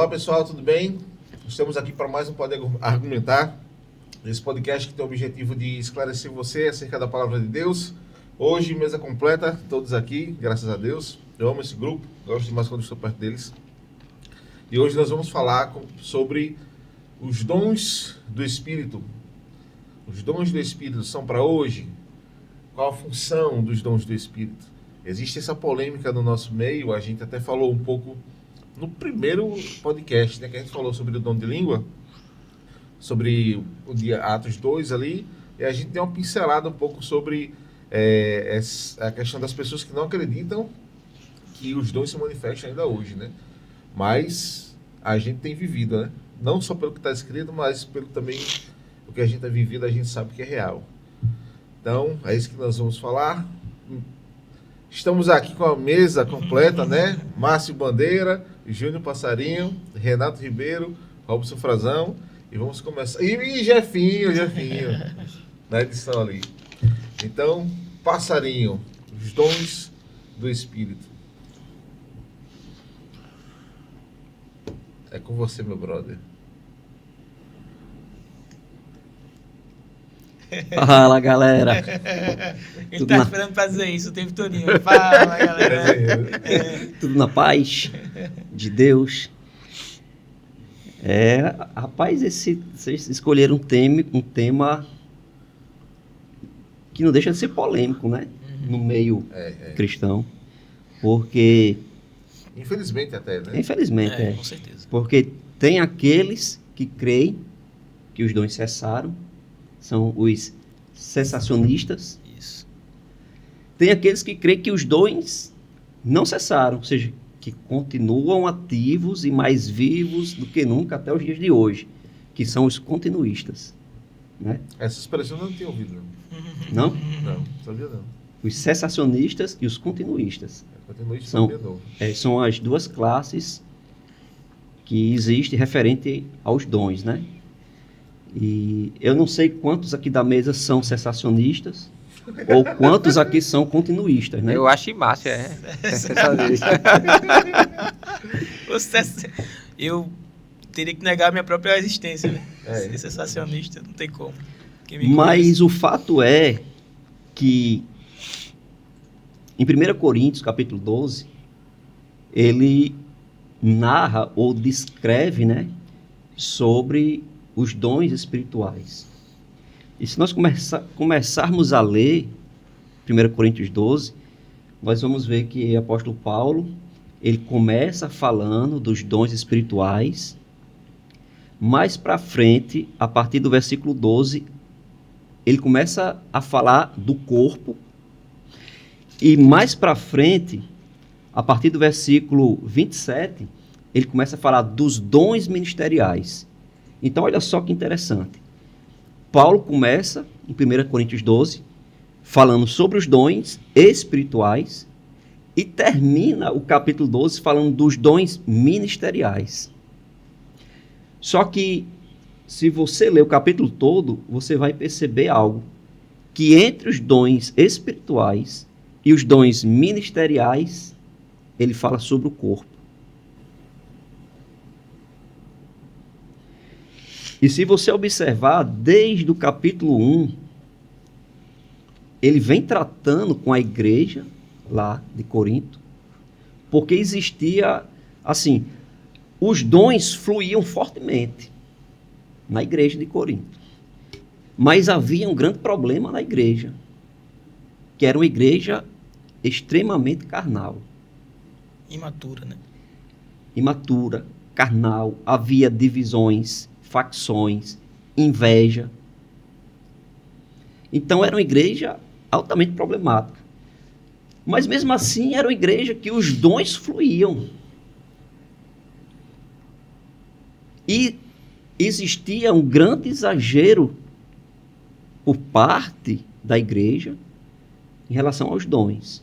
Olá pessoal, tudo bem? Estamos aqui para mais um Pode Argumentar. Esse podcast que tem o objetivo de esclarecer você acerca da palavra de Deus. Hoje, mesa completa, todos aqui, graças a Deus. Eu amo esse grupo, gosto demais quando estou perto deles. E hoje nós vamos falar sobre os dons do Espírito. Os dons do Espírito são para hoje? Qual a função dos dons do Espírito? Existe essa polêmica no nosso meio, a gente até falou um pouco no primeiro podcast, né, que a gente falou sobre o dom de língua, sobre o dia Atos 2 ali, e a gente deu uma pincelada um pouco sobre a questão das pessoas que não acreditam que os dons se manifestam ainda hoje, né? Mas a gente tem vivido, né? Não só pelo que está escrito, mas pelo também o que a gente tem vivido, a gente sabe que é real. Então, é isso que nós vamos falar. Estamos aqui com a mesa completa, né? Márcio Bandeira, Júnior Passarinho, Renato Ribeiro, Robson Frazão. E vamos começar. E Jefinho, na edição ali. Então, Passarinho, os dons do Espírito. É com você, meu brother. Fala, galera. Ele tá esperando pra dizer isso o tempo todinho. Fala, galera. Tudo na paz de Deus. Rapaz, vocês escolheram um tema que não deixa de ser polêmico, né? No meio cristão. Porque... Infelizmente até, né? Infelizmente, Com certeza. Porque tem aqueles que creem que os dons cessaram, são os cessacionistas. Isso. Tem aqueles que creem que os dons não cessaram, ou seja, que continuam ativos e mais vivos do que nunca até os dias de hoje, que são os continuistas. Né? Essa expressão eu não tinha ouvido. Não? Não, sabia não. Os cessacionistas e os continuistas. Continuista São as duas classes que existem referente aos dons, né? E eu não sei quantos aqui da mesa são cessacionistas ou quantos aqui são continuistas, né? Eu acho massa, Eu teria que negar a minha própria existência, né? Ser sensacionista, não tem como. Mas o fato é que em 1 Coríntios, capítulo 12, ele narra ou descreve, né, sobre os dons espirituais. E se nós começarmos a ler 1 Coríntios 12, nós vamos ver que o apóstolo Paulo, ele começa falando dos dons espirituais. Mais para frente, a partir do versículo 12, ele começa a falar do corpo. E mais para frente, a partir do versículo 27, ele começa a falar dos dons ministeriais. Então, olha só que interessante. Paulo começa, em 1 Coríntios 12, falando sobre os dons espirituais e termina o capítulo 12 falando dos dons ministeriais. Só que, se você ler o capítulo todo, você vai perceber algo. Que entre os dons espirituais e os dons ministeriais, ele fala sobre o corpo. E se você observar, desde o capítulo 1, ele vem tratando com a igreja lá de Corinto, porque existia, assim, os dons fluíam fortemente na igreja de Corinto. Mas havia um grande problema na igreja, que era uma igreja extremamente carnal. Imatura, né? Imatura, carnal, havia divisões, facções, inveja. Então era uma igreja altamente problemática. Mas mesmo assim era uma igreja que os dons fluíam. E existia um grande exagero por parte da igreja em relação aos dons.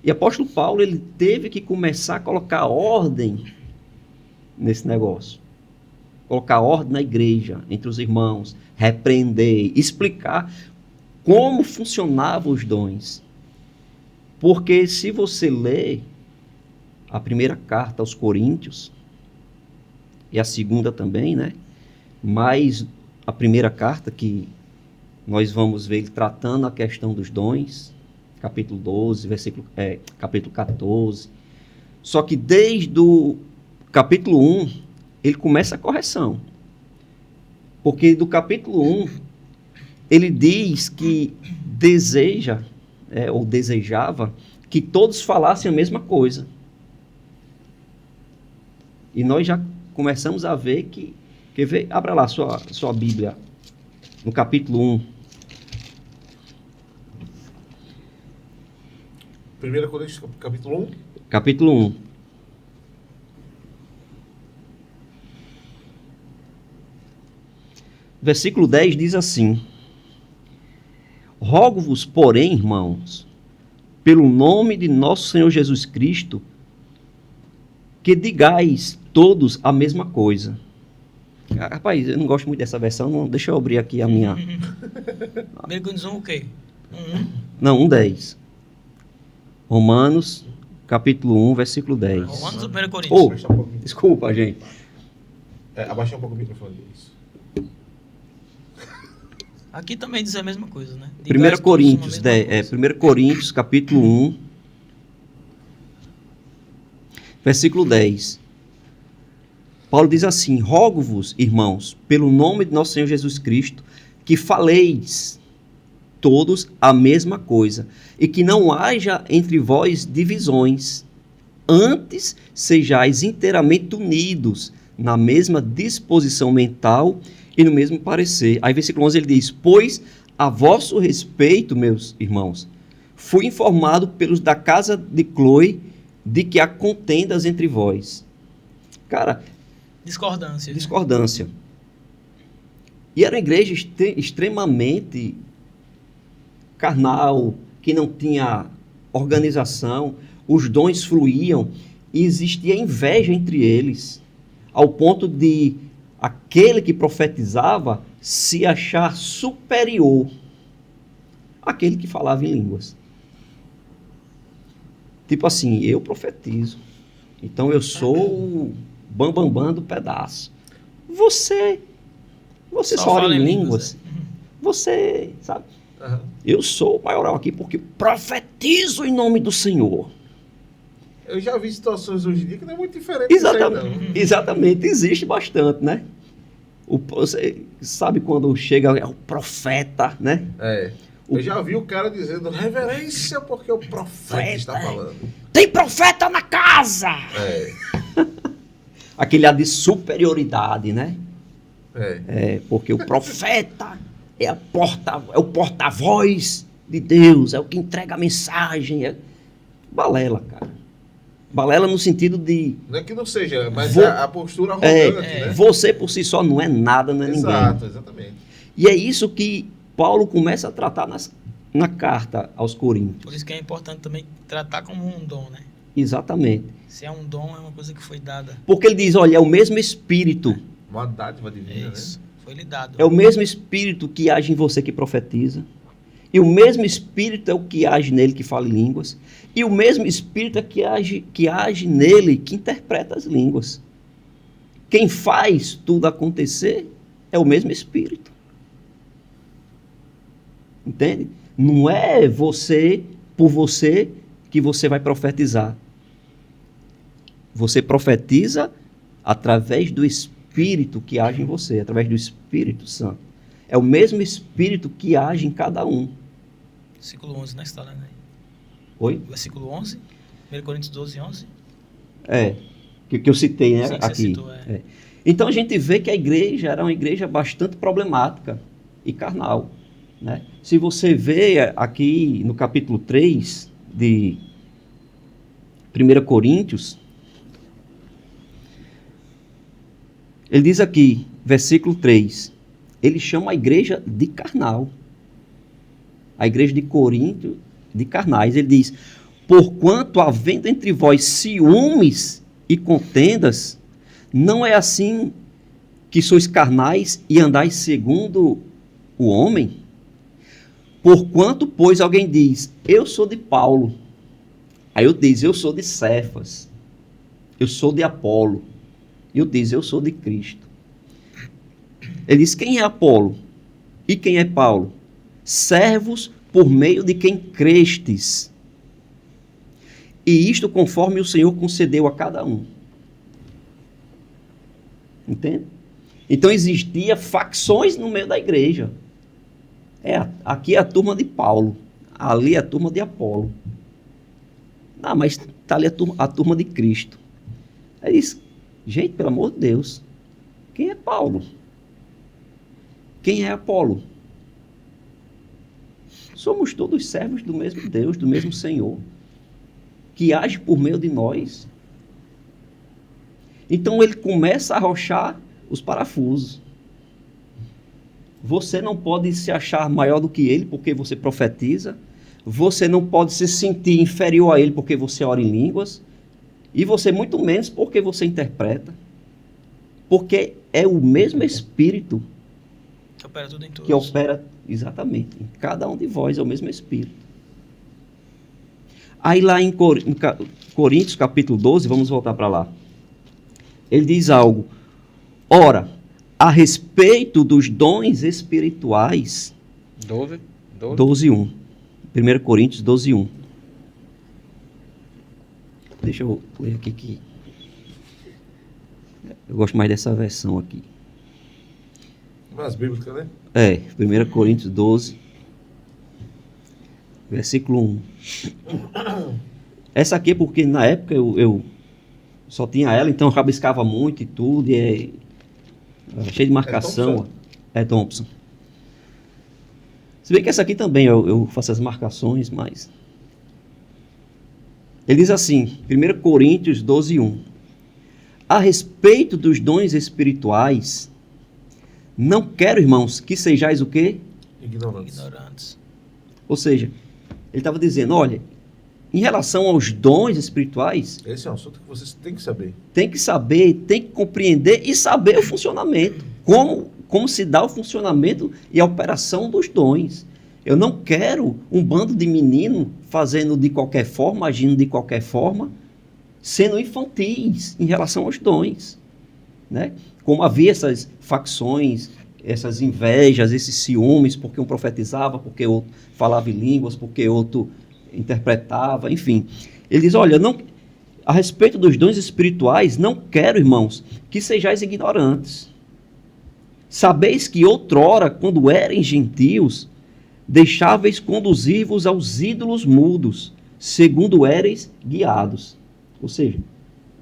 E o apóstolo Paulo, ele teve que começar a colocar ordem nesse negócio. Colocar ordem na igreja, entre os irmãos, repreender, explicar como funcionavam os dons. Porque se você ler a primeira carta aos Coríntios, e a segunda também, né? Mas a primeira carta que nós vamos ver ele tratando a questão dos dons, capítulo 12, capítulo 14. Só que desde o capítulo 1, ele começa a correção. Porque do capítulo 1, ele diz que deseja, ou desejava, que todos falassem a mesma coisa. E nós já começamos a ver que... Quer ver? Abra lá sua Bíblia, no capítulo 1. 1 Coríntios, capítulo 1. Capítulo 1. Versículo 10 diz assim: Rogo-vos, porém, irmãos, pelo nome de nosso Senhor Jesus Cristo, que digais todos a mesma coisa. Rapaz, eu não gosto muito dessa versão, não, deixa eu abrir aqui a minha... 1 Coríntios 1 o quê? 1. Não, 1:10. Romanos, capítulo 1, versículo 10. Romanos ou 1 Coríntios? Abaixa um pouquinho. Desculpa, gente. Abaixa um pouco o microfone. Isso. Aqui também diz a mesma coisa, né? 1 Coríntios, 1 Coríntios, capítulo 1, versículo 10. Paulo diz assim: Rogo-vos, irmãos, pelo nome de nosso Senhor Jesus Cristo, que faleis todos a mesma coisa, e que não haja entre vós divisões. Antes sejais inteiramente unidos na mesma disposição mental e no mesmo parecer. Aí, versículo 11, ele diz: Pois a vosso respeito, meus irmãos, fui informado pelos da casa de Cloe de que há contendas entre vós. Cara, discordância. Discordância. E era uma igreja extremamente carnal, que não tinha organização, os dons fluíam e existia inveja entre eles, ao ponto de aquele que profetizava se achar superior àquele que falava em línguas. Tipo assim, eu profetizo, então eu sou o bambambam do pedaço. Você só fala em línguas. Você, sabe? Uhum. Eu sou o maioral aqui porque profetizo em nome do Senhor. Eu já vi situações hoje em dia que não é muito diferente. Exatamente, existe bastante, né? Você sabe quando chega o profeta, né? Eu já vi o cara dizendo reverência porque o profeta está falando. Tem profeta na casa! Aquele ar de superioridade, né? Porque o profeta é o porta-voz de Deus, é o que entrega a mensagem. Balela, cara. Balela no sentido de... Não é que não seja, mas a postura arrogante, né? Você por si só não é nada, não é ninguém. Exatamente. E é isso que Paulo começa a tratar na carta aos Coríntios. Por isso que é importante também tratar como um dom, né? Exatamente. Se é um dom, é uma coisa que foi dada. Porque ele diz, olha, é o mesmo Espírito. Uma dádiva divina, né? Foi lhe dado. É o mesmo Espírito que age em você que profetiza. E o mesmo Espírito é o que age nele que fala em línguas. E o mesmo Espírito é que age nele que interpreta as línguas. Quem faz tudo acontecer é o mesmo Espírito. Entende? Não é por você, que você vai profetizar. Você profetiza através do Espírito que age em você, através do Espírito Santo. É o mesmo Espírito que age em cada um. Versículo 11, né? Você está lendo aí? Oi? Versículo 11? 1 Coríntios 12, 11? Que eu citei, né? Sim, aqui. você citou, Então a gente vê que a igreja era uma igreja bastante problemática e carnal, né? Se você vê aqui no capítulo 3 de 1 Coríntios, ele diz aqui, versículo 3, ele chama a igreja de carnal. A igreja de Corinto de carnais. Ele diz, porquanto havendo entre vós ciúmes e contendas, não é assim que sois carnais e andais segundo o homem? Porquanto, pois, alguém diz, eu sou de Paulo. Aí eu diz, eu sou de Cefas. Eu sou de Apolo. E eu disse, eu sou de Cristo. Ele diz, quem é Apolo? E quem é Paulo? Servos por meio de quem crestes. E isto conforme o Senhor concedeu a cada um. Entende? Então existia facções no meio da igreja. Aqui é a turma de Paulo, ali é a turma de Apolo. Ah, mas está ali a turma de Cristo. Aí diz, gente, pelo amor de Deus, quem é Paulo? Quem é Apolo? Somos todos servos do mesmo Deus, do mesmo Senhor, que age por meio de nós. Então ele começa a arrochar os parafusos. Você não pode se achar maior do que ele porque você profetiza. Você não pode se sentir inferior a ele porque você ora em línguas. E você muito menos porque você interpreta. Porque é o mesmo Espírito Que opera tudo em todos. que opera, exatamente, em cada um de vós é o mesmo Espírito. Aí lá em Coríntios capítulo 12, vamos voltar para lá. Ele diz algo. Ora, a respeito dos dons espirituais... 12:1. 1 Coríntios 12:1. Deixa eu ler aqui que... Eu gosto mais dessa versão aqui. Mas bíblica, né? 1 Coríntios 12, versículo 1. Essa aqui é porque na época eu só tinha ela, então eu rabiscava muito e tudo, e é cheio de marcação. É Thompson. Se bem que essa aqui também eu faço as marcações, mas... Ele diz assim, 1 Coríntios 12:1. A respeito dos dons espirituais, não quero, irmãos, que sejais o quê? Ignorantes. Ou seja, ele estava dizendo, olha, em relação aos dons espirituais... Esse é um assunto que vocês têm que saber. Tem que saber, tem que compreender e saber o funcionamento. Como se dá o funcionamento e a operação dos dons. Eu não quero um bando de menino fazendo de qualquer forma, agindo de qualquer forma, sendo infantis em relação aos dons, né? Como havia essas facções, essas invejas, esses ciúmes, porque um profetizava, porque outro falava em línguas, porque outro interpretava, enfim. Ele diz, olha, não, a respeito dos dons espirituais, não quero, irmãos, que sejais ignorantes. Sabeis que outrora, quando eram gentios, deixáveis conduzir-vos aos ídolos mudos, segundo éreis guiados. Ou seja,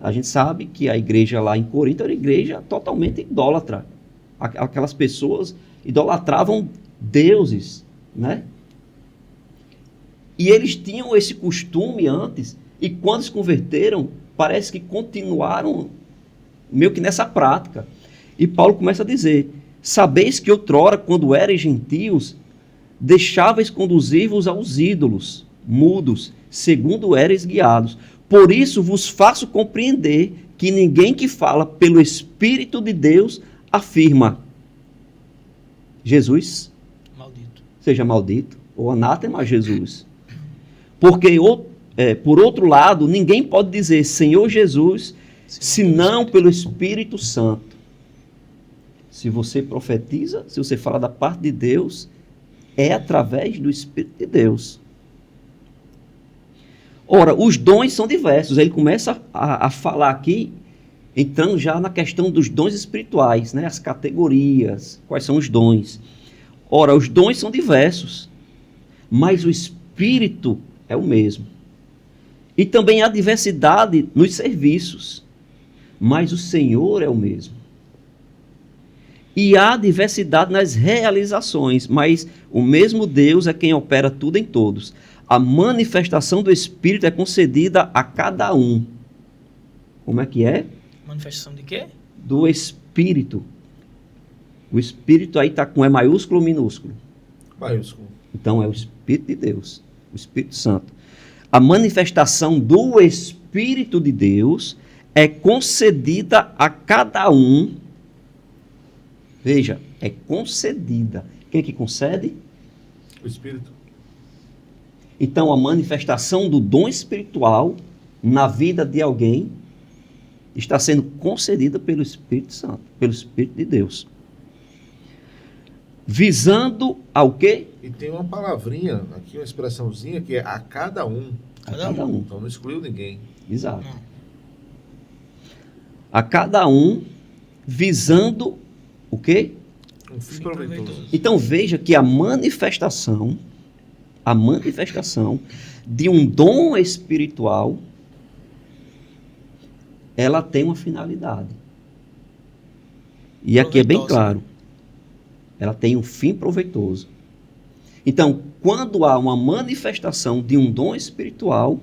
a gente sabe que a igreja lá em Corinto era uma igreja totalmente idólatra. Aquelas pessoas idolatravam deuses, né? E eles tinham esse costume antes, e quando se converteram, parece que continuaram meio que nessa prática. E Paulo começa a dizer, sabeis que outrora, quando erais gentios, deixáveis conduzir-vos aos ídolos mudos, segundo éreis guiados. Por isso vos faço compreender que ninguém que fala pelo Espírito de Deus afirma Jesus Maldito. seja maldito, ou anátema a Jesus. Porque, por outro lado, ninguém pode dizer Senhor Jesus, senão pelo Espírito Santo. Se você profetiza, se você fala da parte de Deus, é através do Espírito de Deus. Ora, os dons são diversos. Ele começa a falar aqui, entrando já na questão dos dons espirituais, né? As categorias, quais são os dons. Ora, os dons são diversos, mas o Espírito é o mesmo. E também há diversidade nos serviços, mas o Senhor é o mesmo. E há diversidade nas realizações, mas o mesmo Deus é quem opera tudo em todos. A manifestação do Espírito é concedida a cada um. Como é que é? Manifestação de quê? Do Espírito. O Espírito aí está com E maiúsculo ou minúsculo? Maiúsculo. Então é o Espírito de Deus, o Espírito Santo. A manifestação do Espírito de Deus é concedida a cada um. Veja, é concedida. Quem é que concede? O Espírito. Então, a manifestação do dom espiritual na vida de alguém está sendo concedida pelo Espírito Santo, pelo Espírito de Deus. Visando ao quê? E tem uma palavrinha aqui, uma expressãozinha que é a cada um. Cada um. Então não excluiu ninguém. Exato. Não. A cada um visando o quê? Um fim Fim proveitoso. proveitoso. Então veja que a manifestação de um dom espiritual, ela tem uma finalidade. E aqui é bem Proveitosa. claro. Ela tem um fim proveitoso. Então, quando há uma manifestação de um dom espiritual,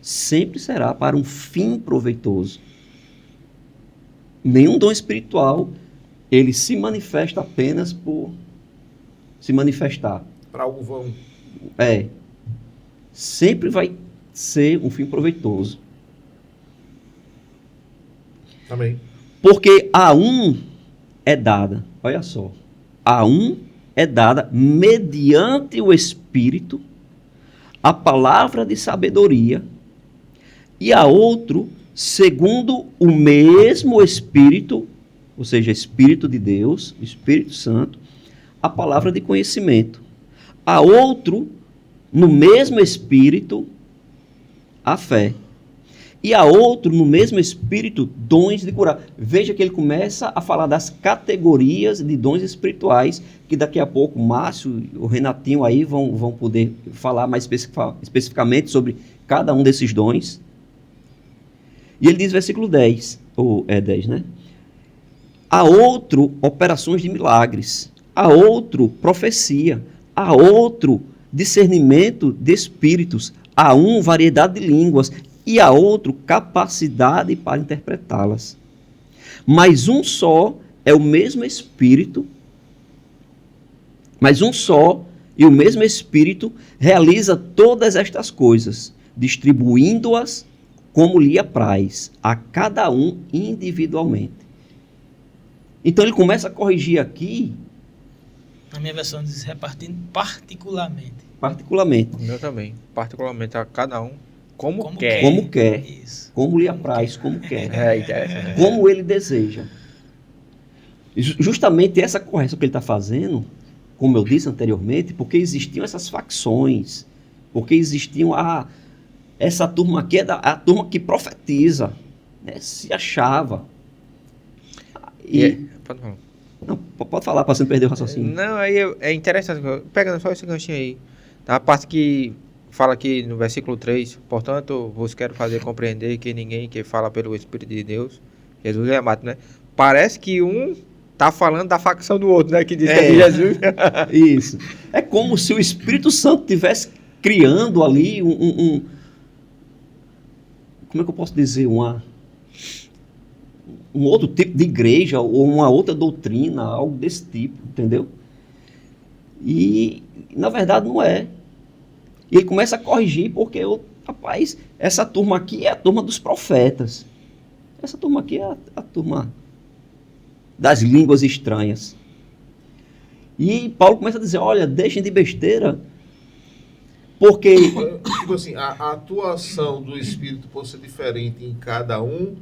sempre será para um fim proveitoso. Nenhum dom espiritual, ele se manifesta apenas por se manifestar. Para algo vão. Sempre vai ser um fim proveitoso. Também. Porque a um é dada, olha só, a um é dada mediante o Espírito a palavra de sabedoria e a outro segundo o mesmo Espírito, ou seja, Espírito de Deus, Espírito Santo, a palavra de conhecimento. A outro, no mesmo Espírito, a fé. E a outro, no mesmo Espírito, dons de curar. Veja que ele começa a falar das categorias de dons espirituais, que daqui a pouco o Márcio e o Renatinho aí vão poder falar mais especificamente sobre cada um desses dons. E ele diz, versículo 10, ou é 10, né? A outro, operações de milagres. A outro, profecia. A outro, discernimento de espíritos. A um, variedade de línguas. E a outro, capacidade para interpretá-las. Mas um só é o mesmo Espírito, mas um só e o mesmo Espírito realiza todas estas coisas, distribuindo-as como lhe apraz, a cada um individualmente. Então ele começa a corrigir aqui, Na minha versão diz repartindo particularmente. particularmente, O meu também. Particularmente a cada um como Como quer. como quer, Isso. como lhe apraz, como quer, É, interessante. como ele deseja. Justamente essa correção que ele está fazendo, como eu disse anteriormente, porque existiam essas facções, porque existiam essa turma aqui é a turma que profetiza, né, se achava. Pode falar. Não, pode falar para você não perder o raciocínio. Não, aí é interessante, pegando só esse ganchinho aí, a parte que fala aqui no versículo 3, portanto, vos quero fazer compreender que ninguém que fala pelo Espírito de Deus, Jesus é amado, né? Parece que um tá falando da facção do outro, né? Que diz que é de Jesus. Isso. É como se o Espírito Santo estivesse criando ali como é que eu posso dizer? Um outro tipo de igreja ou uma outra doutrina, algo desse tipo, entendeu? E, na verdade, não é. E ele começa a corrigir porque, rapaz, essa turma aqui é a turma dos profetas. Essa turma aqui é a turma das línguas estranhas. E Paulo começa a dizer, olha, deixem de besteira, porque... Tipo assim, a atuação do Espírito pode ser diferente em cada um,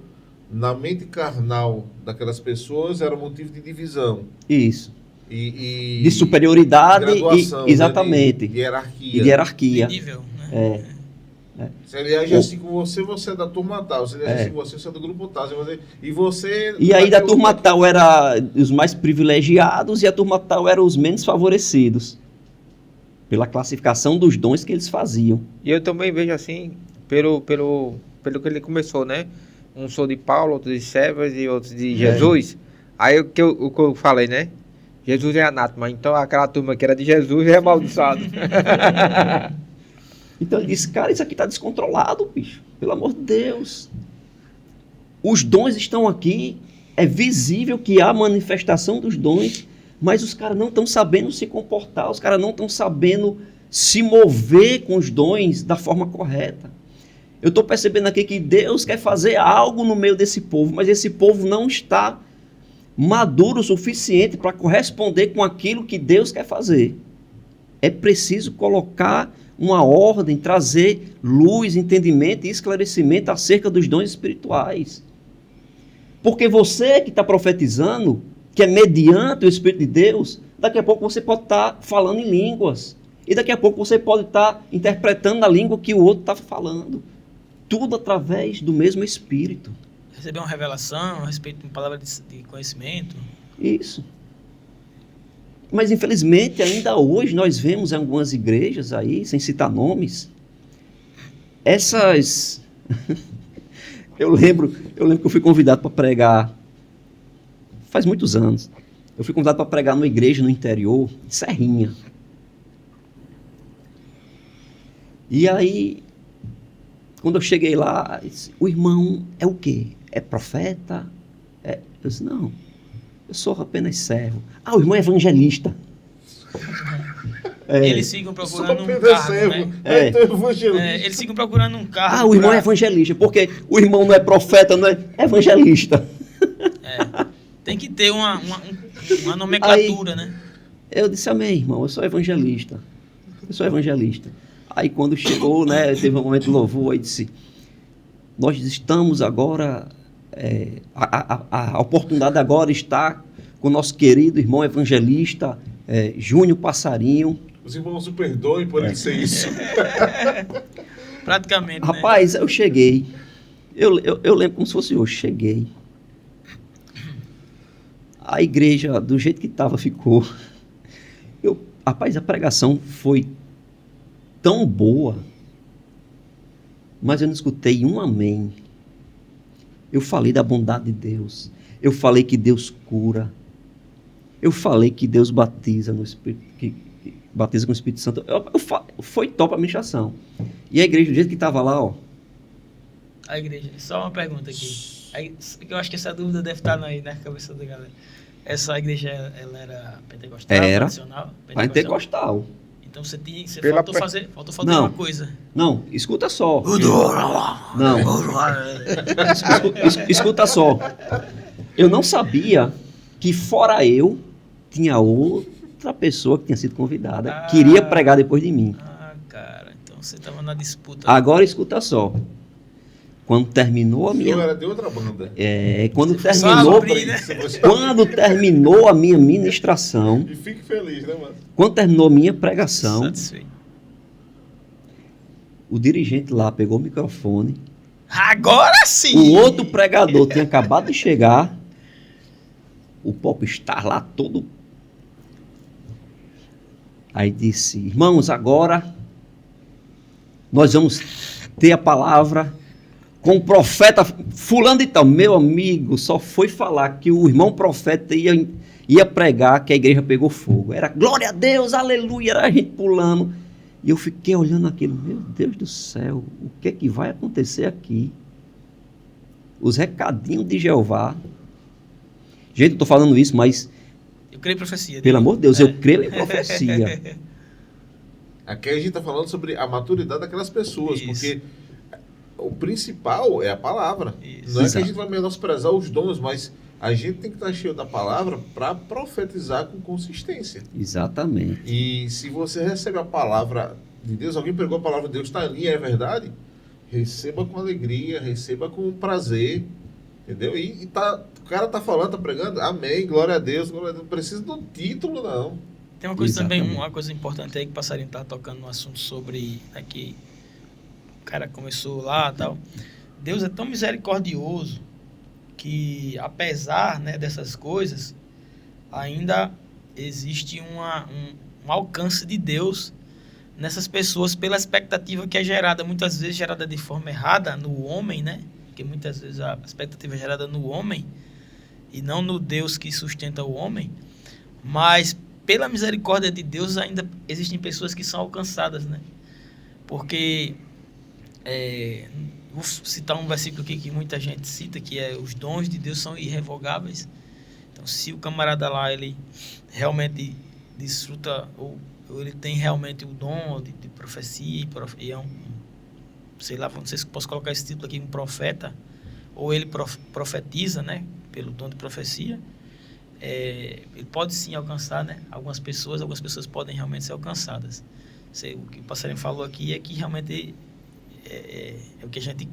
na mente carnal daquelas pessoas era motivo de divisão. Isso. E De superioridade, graduação, exatamente. né, de hierarquia. E de hierarquia. De nível, né? Se ele age assim com você, você é da turma tal. Se ele age assim com você é do grupo tal. E você... E aí da turma tal era os mais privilegiados e a turma tal era os menos favorecidos. Pela classificação dos dons que eles faziam. E eu também vejo assim, pelo que ele começou, né? Um sou de Paulo, outro de Cefas e outros de Jesus. Aí o que eu falei, né? Jesus é anátema, então aquela turma que era de Jesus é amaldiçoado. Então ele disse, cara, isso aqui está descontrolado, bicho. Pelo amor de Deus. Os dons estão aqui, é visível que há manifestação dos dons, mas os caras não estão sabendo se comportar, os caras não estão sabendo se mover com os dons da forma correta. Eu estou percebendo aqui que Deus quer fazer algo no meio desse povo, mas esse povo não está maduro o suficiente para corresponder com aquilo que Deus quer fazer. É preciso colocar uma ordem, trazer luz, entendimento e esclarecimento acerca dos dons espirituais. Porque você que está profetizando, que é mediante o Espírito de Deus, daqui a pouco você pode estar falando em línguas. E daqui a pouco você pode estar interpretando a língua que o outro está falando. Tudo através do mesmo Espírito. Receber uma revelação a respeito de uma palavra de conhecimento. Isso. Mas, infelizmente, ainda hoje nós vemos em algumas igrejas aí, sem citar nomes, essas... eu lembro que eu fui convidado para pregar, faz muitos anos, eu fui convidado para pregar numa igreja no interior, em Serrinha. E aí, quando eu cheguei lá, o irmão é o quê? É profeta? Eu disse, não, eu sou apenas servo. Ah, o irmão é evangelista. Eles ficam procurando um cargo, né? Eles ficam procurando um cargo. Ah, o irmão é evangelista, porque o irmão não é profeta, não é evangelista. Tem que ter uma nomenclatura, aí, né? Eu disse, amém, irmão, eu sou evangelista. Aí quando chegou, né, teve um momento de louvor, aí disse, nós estamos agora, a oportunidade agora está com o nosso querido irmão evangelista, Júnior Passarinho. Os irmãos o perdoem por ele ser isso. Praticamente, rapaz, né? Eu cheguei, eu lembro como se fosse hoje, cheguei. A igreja, do jeito que estava, ficou. Rapaz, a pregação foi tão boa, mas eu não escutei um amém. Eu falei da bondade de Deus. Eu falei que Deus cura. Eu falei que Deus batiza no Espírito, que batiza com o Espírito Santo. Foi top a ministração. E a igreja, do jeito que estava lá, ó. A igreja, só uma pergunta aqui. Eu acho que essa dúvida deve estar na cabeça da galera. Essa igreja, ela era pentecostal, tradicional? Pentecostal. Então você faltou fazer uma coisa. Não, escuta só. Não. Escuta só. Eu não sabia que fora eu, tinha outra pessoa que tinha sido convidada, queria pregar depois de mim. Cara, então você estava na disputa. Agora escuta só. Quando terminou a minha... Eu era de outra banda. Quando terminou a minha ministração... E fique feliz, né, mano? Quando terminou a minha pregação... Satisfeito. O dirigente lá pegou o microfone... Agora sim! O outro pregador tinha acabado de chegar... O popstar lá todo... Aí disse... Irmãos, agora... Nós vamos ter a palavra... com o profeta fulano e tal. Meu amigo, só foi falar que o irmão profeta ia pregar que a igreja pegou fogo. Era glória a Deus, aleluia, era a gente pulando. E eu fiquei olhando aquilo, meu Deus do céu, o que é que vai acontecer aqui? Os recadinhos de Jeová. Gente, eu estou falando isso, mas... Eu creio em profecia. Pelo amor de Deus, eu creio em profecia. Aqui a gente está falando sobre a maturidade daquelas pessoas, Isso. Porque... o principal é a palavra. Isso. Não é que a gente vai menosprezar os dons, mas a gente tem que estar cheio da palavra para profetizar com consistência. Exatamente. E se você recebe a palavra de Deus, alguém pregou a palavra de Deus, está ali, é verdade? Receba com alegria, receba com prazer, entendeu? E o cara tá falando, tá pregando, amém, glória a Deus, não precisa do título, não. Tem uma coisa Exatamente. também, uma coisa importante aí que o Passarinho tá tocando no assunto sobre aqui. O cara começou lá e tal. Deus é tão misericordioso que, apesar, né, dessas coisas, ainda existe um alcance de Deus nessas pessoas pela expectativa que é gerada, muitas vezes gerada de forma errada no homem, né? Porque muitas vezes a expectativa é gerada no homem e não no Deus que sustenta o homem. Mas, pela misericórdia de Deus, ainda existem pessoas que são alcançadas, né? Porque... vou citar um versículo aqui que muita gente cita, que é: os dons de Deus são irrevogáveis. Então, se o camarada lá, ele realmente desfruta, ou ele tem realmente o dom de profecia, e é sei lá, não sei se posso colocar esse título aqui, um profeta, ou ele profetiza, né, pelo dom de profecia, ele pode sim alcançar, né, algumas pessoas podem realmente ser alcançadas. O que o Passarinho falou aqui é que realmente... É o que a gente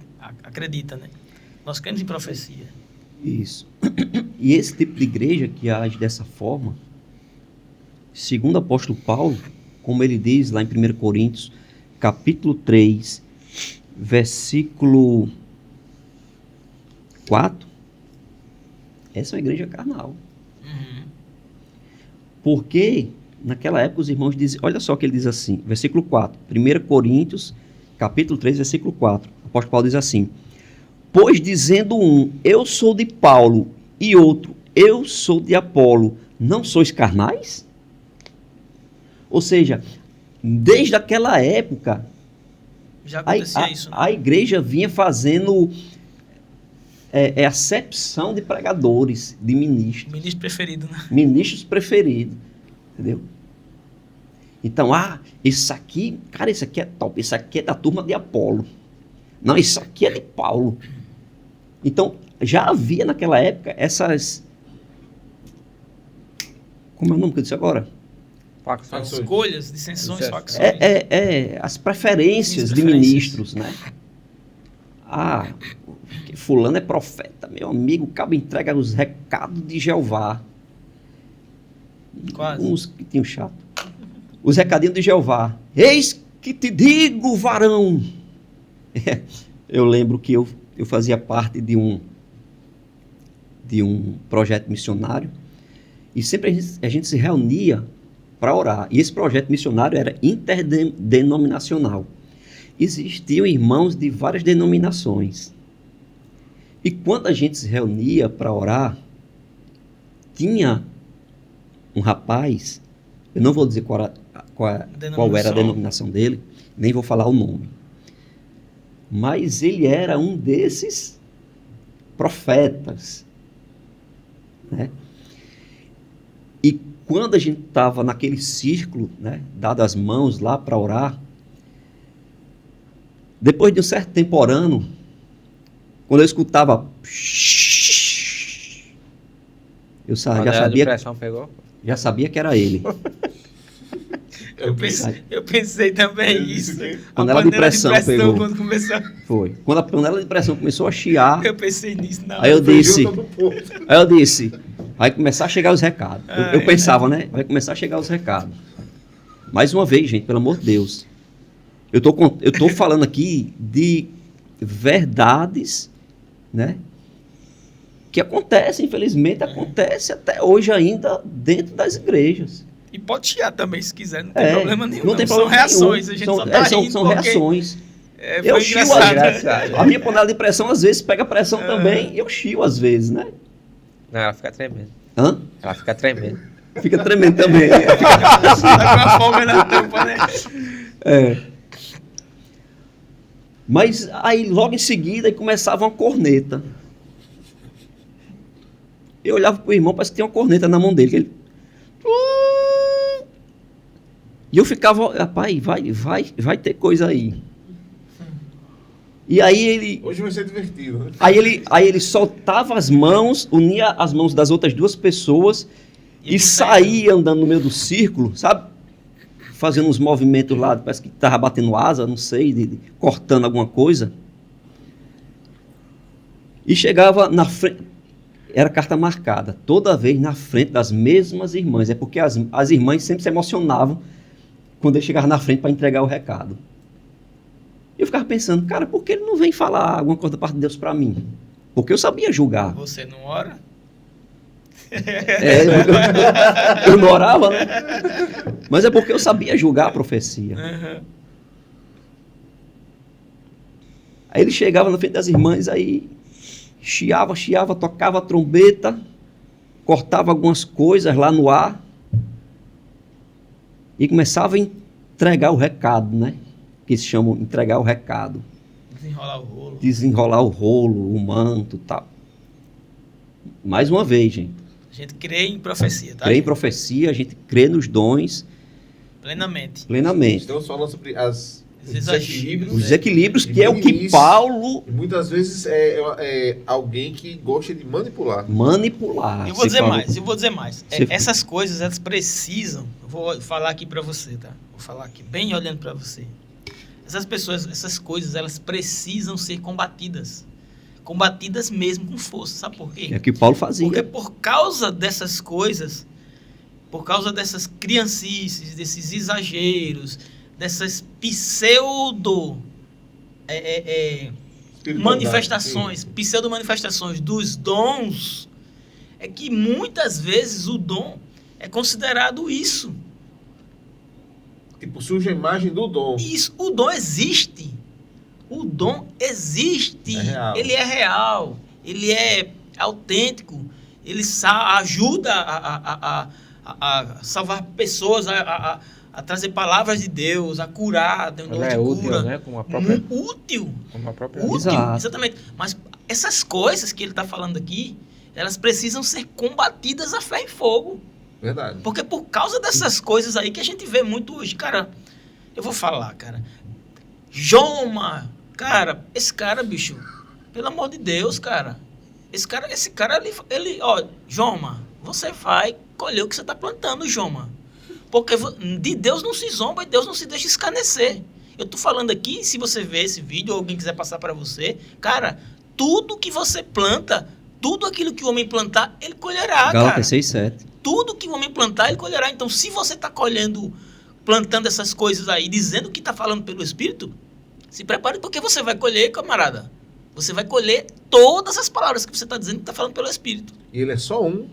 acredita, né? Nós cremos em profecia. Isso. E esse tipo de igreja que age dessa forma, segundo o apóstolo Paulo, como ele diz lá em 1 Coríntios, capítulo 3, versículo 4, essa é uma igreja carnal. Porque naquela época os irmãos dizem, olha só o que ele diz assim, versículo 4, 1 Coríntios, capítulo 3, versículo 4, o apóstolo Paulo diz assim: pois dizendo um, eu sou de Paulo, e outro, eu sou de Apolo, não sois carnais? Ou seja, desde aquela época, Já acontecia isso, né? a igreja vinha fazendo acepção de pregadores, de ministros. Ministro preferido, né? Ministros preferidos, entendeu? Então, isso aqui, cara, isso aqui é top, isso aqui é da turma de Apolo. Não, isso aqui é de Paulo. Então, já havia naquela época essas... Como é o nome que eu disse agora? Facções. Escolhas, dissensões, Isso. facções. As preferências de ministros, né? Fulano é profeta, meu amigo, o cabo entrega os recados de Jeová. Quase. Uns que tinham chato. Os recadinhos de Jeová. Eis que te digo, varão. Eu lembro que eu fazia parte de um projeto missionário e sempre a gente se reunia para orar. E esse projeto missionário era interdenominacional. Existiam irmãos de várias denominações. E quando a gente se reunia para orar, tinha um rapaz, eu não vou dizer qual era a denominação dele, nem vou falar o nome. Mas ele era um desses profetas, né? E quando a gente estava naquele círculo, né, dado as mãos lá para orar, depois de um certo tempo orando, quando eu escutava, eu já sabia que era ele. Eu pensei também isso. Panela de pressão pegou. Quando começou. Foi. Quando a panela de pressão começou a chiar, Eu pensei nisso. Não. aí eu disse, vai começar a chegar os recados. Eu pensava, né? Vai começar a chegar os recados. Mais uma vez, gente, pelo amor de Deus. Eu tô falando aqui de verdades, né? Que acontecem, infelizmente, acontece até hoje ainda dentro das igrejas. E pode chiar também, se quiser, não tem problema nenhum. Não tem problema são reações, nenhum. A gente só tá rindo são porque reações. foi Eu chio engraçado. a minha panela de pressão às vezes pega pressão também, eu chio às vezes, né? Não, ela fica tremendo. Hã? Ela fica tremendo. Fica tremendo também. Tá com a folga na tampa, né? Mas aí logo em seguida começava uma corneta. Eu olhava pro irmão, parece que tinha uma corneta na mão dele. Que ele... E eu ficava, rapaz, vai ter coisa aí. E aí ele... Hoje vai ser divertido, né? Aí ele soltava as mãos, unia as mãos das outras duas pessoas e saía andando no meio do círculo, sabe? Fazendo uns movimentos lá, parece que estava batendo asa, não sei, cortando alguma coisa. E chegava na frente, era carta marcada, toda vez na frente das mesmas irmãs. É porque as irmãs sempre se emocionavam quando ele chegava na frente para entregar o recado. Eu ficava pensando, cara, por que ele não vem falar alguma coisa da parte de Deus para mim? Porque eu sabia julgar. Você não ora? Eu não orava, né? Mas é porque eu sabia julgar a profecia. Uhum. Aí ele chegava na frente das irmãs, aí chiava, tocava a trombeta, cortava algumas coisas lá no ar e começava a entregar o recado, né? Que se chama entregar o recado. Desenrolar o rolo, o manto e tal. Mais uma vez, gente. A gente crê em profecia, tá? Crê em profecia, a gente crê nos dons. Plenamente. Estamos falando sobre os Os equilíbrios, que é o que Paulo... E muitas vezes é alguém que gosta de manipular. Eu vou dizer mais. Essas coisas, elas precisam... Vou falar aqui pra você, tá? Vou falar aqui, bem olhando pra você. Essas coisas, elas precisam ser combatidas. combatidas mesmo com força. Sabe por quê? É o que Paulo fazia. Porque por causa dessas coisas, por causa dessas criancices, desses exageros, dessas pseudo manifestações, pseudo-manifestações dos dons, é que muitas vezes o dom é considerado isso. Tipo, surge a imagem do dom. Isso, o dom existe. O dom existe. É real. Ele é real. Ele é autêntico. Ele ajuda a salvar pessoas, a trazer palavras de Deus, a curar, tem um dom Ela de é útil, cura. né? Com a própria... Útil. Com a própria... Útil, Exato. exatamente. Mas essas coisas que ele está falando aqui, elas precisam ser combatidas a ferro e fogo. Verdade. Porque por causa dessas coisas aí que a gente vê muito hoje. Cara, eu vou falar, cara. Joma, cara, esse cara, bicho, pelo amor de Deus, cara. Esse cara ele ó, Joma, você vai colher o que você está plantando, Joma. Porque de Deus não se zomba e Deus não se deixa escarnecer. Eu tô falando aqui, se você ver esse vídeo ou alguém quiser passar para você, cara, tudo que você planta, tudo aquilo que o homem plantar, ele colherá, cara. Gálatas 6:7. Tudo que o homem plantar, ele colherá. Então, se você está plantando essas coisas aí, dizendo que está falando pelo Espírito, se prepare porque você vai colher, camarada. Você vai colher todas as palavras que você está dizendo que está falando pelo Espírito. E ele é só um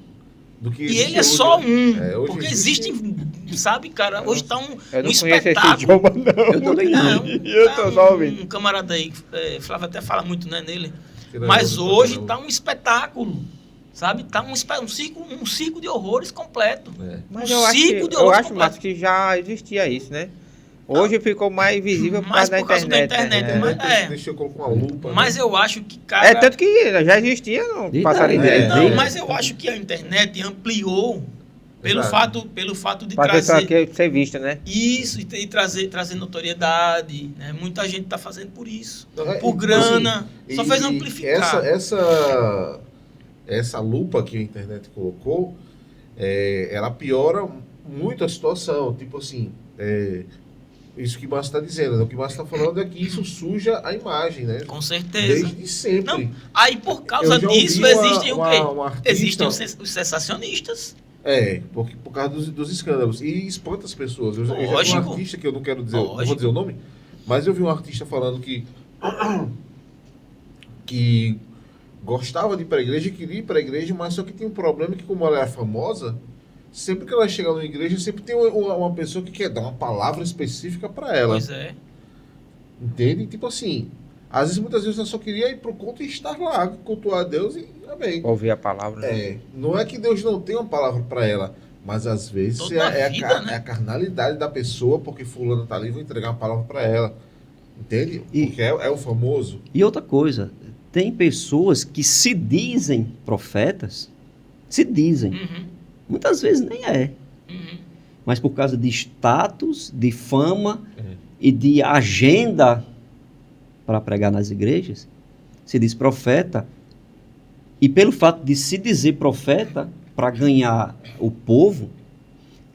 do que E existe ele é hoje, só né? um. Hoje Porque existe- existem, sabe, cara? Hoje está Eu um não conheço espetáculo. esse idioma, não. Eu também não. Eu tô só ouvindo. Um camarada aí, Flávio até fala muito, né, nele. Tirando Mas o- hoje está um espetáculo. Sabe? Está um circo de horrores completo. É. Mas Um eu acho, ciclo de eu horrores acho Márcio, que já existia isso, né? Hoje ficou mais visível por Mas causa da por causa da internet. internet, né? mas- Deixa eu colocar uma lupa. Mas né? eu acho que, cara... É, tanto que já existia no E passarinho daí? direito. Não, É. mas eu acho que a internet ampliou pelo Exato. fato de Pra pessoa trazer aqui ser vista, né? isso e trazer notoriedade. Né? Muita gente está fazendo por isso. Não, Por tipo grana. assim, Só e- fez e amplificar. Essa lupa que a internet colocou, ela piora muito a situação. Tipo assim, isso que o Márcio está dizendo, né? O que o Márcio está falando é que isso suja a imagem, né? Com certeza. Desde sempre. Não, aí por causa Eu já ouvi disso uma- existem o quê? uma artista- Existem os sensacionistas. Por causa dos escândalos. E espanta as pessoas. Eu já vi um Lógico. artista que eu não quero dizer, não vou Lógico. dizer o nome, mas eu vi um artista falando que gostava de ir para a igreja, queria ir para a igreja, mas só que tem um problema que, como ela era famosa, sempre que ela chega numa igreja, sempre tem uma pessoa que quer dar uma palavra específica para ela. Pois é. Entende? Tipo assim, às vezes, muitas vezes, ela só queria ir pro culto e estar lá, cultuar a Deus e amém. Ouvir a palavra. Né? Não é que Deus não tem uma palavra para ela, mas às vezes Toda a vida, né? é a carnalidade da pessoa, porque fulano tá ali, vou entregar uma palavra para ela. Entende? E- Porque é o famoso. E outra coisa, tem pessoas que se dizem profetas, se dizem. Uhum, Muitas vezes nem é. uhum. Mas por causa de status, de fama É. e de agenda para pregar nas igrejas, se diz profeta. E pelo fato de se dizer profeta, para ganhar o povo,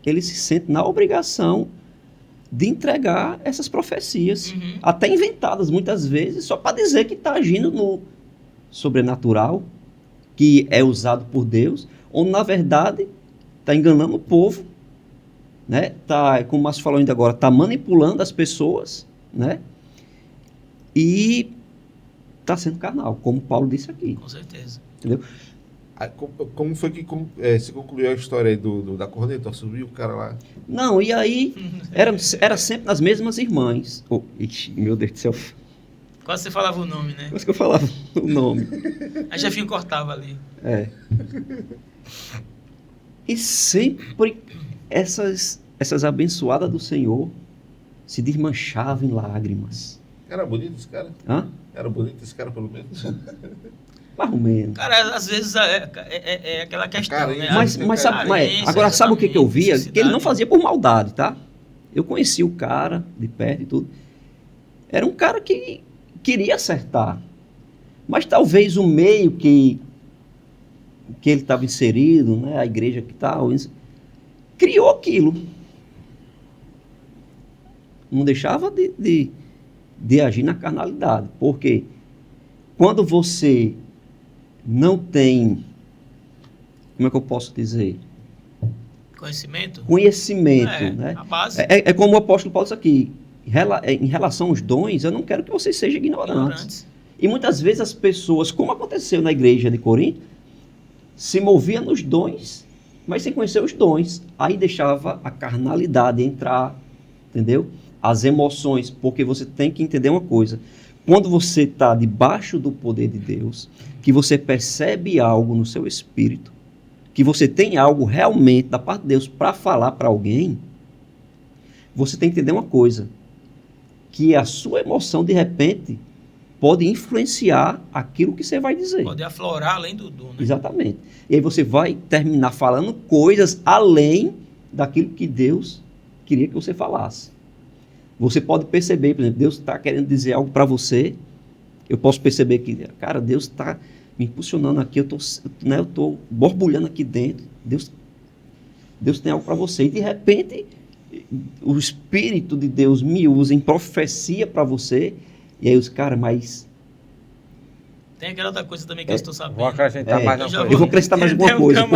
ele se sente na obrigação de entregar essas profecias, Uhum. até inventadas muitas vezes, só para dizer que está agindo no sobrenatural, que é usado por Deus, ou na verdade está enganando o povo, né? Tá, como o Márcio falou ainda agora, está manipulando as pessoas, né? E está sendo carnal, como Paulo disse aqui, Com certeza. entendeu? Ah, como foi que se concluiu a história aí da corneta? Subiu o cara lá. Não, e aí era sempre nas mesmas irmãs. Oh, ixi, meu Deus do céu, Quase você falava o nome, né? quase que eu falava o nome. A Jefinho cortava ali. É. E sempre essas abençoadas do Senhor se desmanchavam em lágrimas. Era bonito esse cara? Hã? Era bonito esse cara, pelo menos? Mais ou menos. Cara, às vezes é aquela questão, Carência. né? Mas agora sabe o que eu via? Que ele não fazia por maldade, tá? Eu conheci o cara de perto e tudo. Era um cara que queria acertar. Mas talvez o meio que ele estava inserido, né, a igreja que tal, criou aquilo. Não deixava de agir na carnalidade. Por quê? Quando você não tem, como é que eu posso dizer? Conhecimento, né? A base. É como o apóstolo Paulo disse aqui, em relação aos dons, eu não quero que vocês sejam ignorantes. E muitas vezes as pessoas, como aconteceu na igreja de Corinto, se moviam nos dons, mas sem conhecer os dons. Aí deixava a carnalidade entrar, entendeu? As emoções, porque você tem que entender uma coisa. Quando você está debaixo do poder de Deus, que você percebe algo no seu espírito, que você tem algo realmente da parte de Deus para falar para alguém, você tem que entender uma coisa, que a sua emoção, de repente, pode influenciar aquilo que você vai dizer. Pode aflorar além do dom, né? Exatamente. E aí você vai terminar falando coisas além daquilo que Deus queria que você falasse. Você pode perceber, por exemplo, Deus está querendo dizer algo para você, eu posso perceber que, cara, Deus está me impulsionando aqui, eu estou borbulhando aqui dentro, Deus tem algo para você. E de repente, o Espírito de Deus me usa em profecia para você, e aí os caras, mas... Tem aquela outra coisa também que eu estou sabendo. Vou acrescentar mais uma coisa. Eu vou acrescentar mais alguma coisa,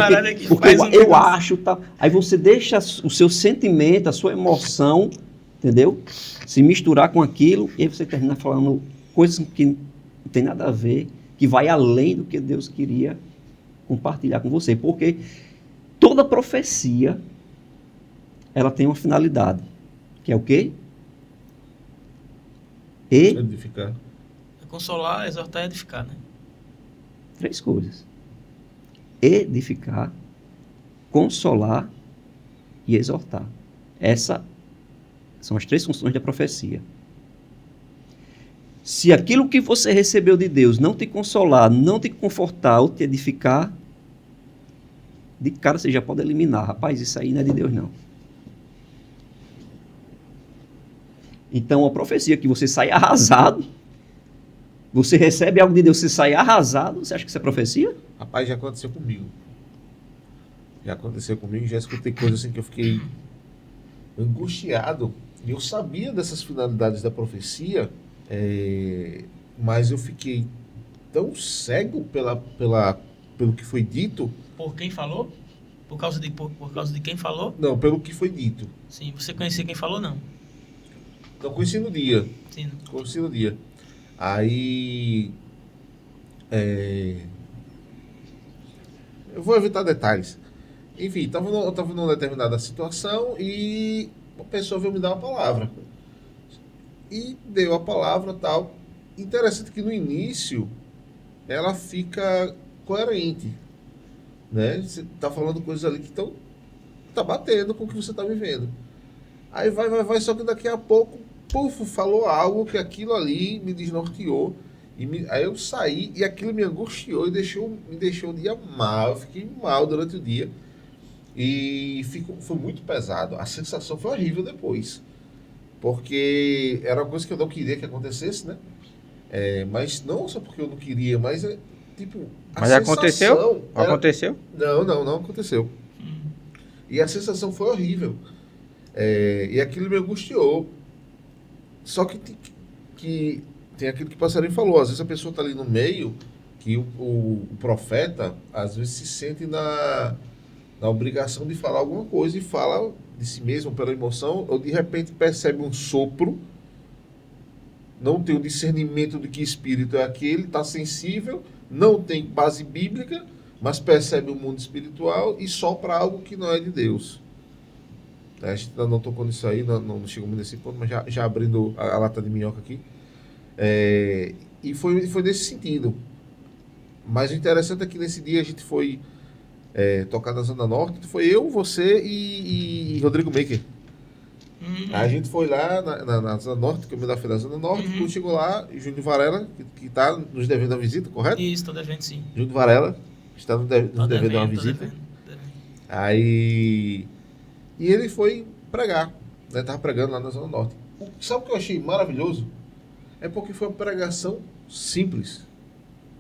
porque eu acho, tá, aí você deixa o seu sentimento, a sua emoção, entendeu? Se misturar com aquilo, e aí você termina falando coisas que não tem nada a ver, que vai além do que Deus queria compartilhar com você. Porque toda profecia, ela tem uma finalidade, que é o quê? Edificar. Consolar, exortar e edificar, né? 3 coisas. Edificar, consolar e exortar. Essas são as 3 funções da profecia. Se aquilo que você recebeu de Deus não te consolar, não te confortar ou te edificar, de cara você já pode eliminar. Rapaz, isso aí não é de Deus, não. Então, a profecia que você sai arrasado, você recebe algo de Deus, você sai arrasado, você acha que isso é profecia? Rapaz, já aconteceu comigo. Já escutei coisas assim que eu fiquei angustiado. E eu sabia dessas finalidades da profecia, mas eu fiquei tão cego pelo que foi dito. Por quem falou? Por causa de quem falou? Não, pelo que foi dito. Sim, você conhecia quem falou, não? Não, conheci no dia. Sim. Conheci no dia. Aí... eu vou evitar detalhes. Enfim, eu estava numa determinada situação e uma pessoa veio me dar uma palavra. E deu a palavra e tal. Interessante que no início ela fica coerente, né? Você está falando coisas ali que tá batendo com o que você está vivendo. Aí vai, só que daqui a pouco, falou algo que aquilo ali me desnorteou. Aí eu saí e aquilo me angustiou e me deixou um dia mal. Eu fiquei mal durante o dia. E foi muito pesado. A sensação foi horrível depois. Porque era uma coisa que eu não queria que acontecesse, né? Mas não só porque eu não queria, mas Mas aconteceu? Aconteceu? Não aconteceu. E a sensação foi horrível. E aquilo me angustiou. Só que tem aquilo que o passarinho falou. Às vezes a pessoa está ali no meio, que o profeta, às vezes se sente na obrigação de falar alguma coisa e fala de si mesmo pela emoção, ou de repente percebe um sopro, não tem o discernimento de que espírito é aquele, está sensível, não tem base bíblica, mas percebe o mundo espiritual e sopra algo que não é de Deus. A gente ainda não tocou nisso aí, não chegamos nesse ponto, mas já abrindo a lata de minhoca aqui. E foi nesse sentido. Mas o interessante é que nesse dia a gente foi tocar na Zona Norte, foi eu, você e Rodrigo Maker. A gente foi lá na Zona Norte, que eu me da da Zona Norte, quando chegou lá, Júnior Varela, que está nos devendo a visita, correto? Isso, estou devendo sim. Júnior Varela, está nos devendo uma visita. Devendo. Aí... E ele foi pregar, né? Estava pregando lá na Zona Norte. Sabe o que eu achei maravilhoso? É porque foi uma pregação simples.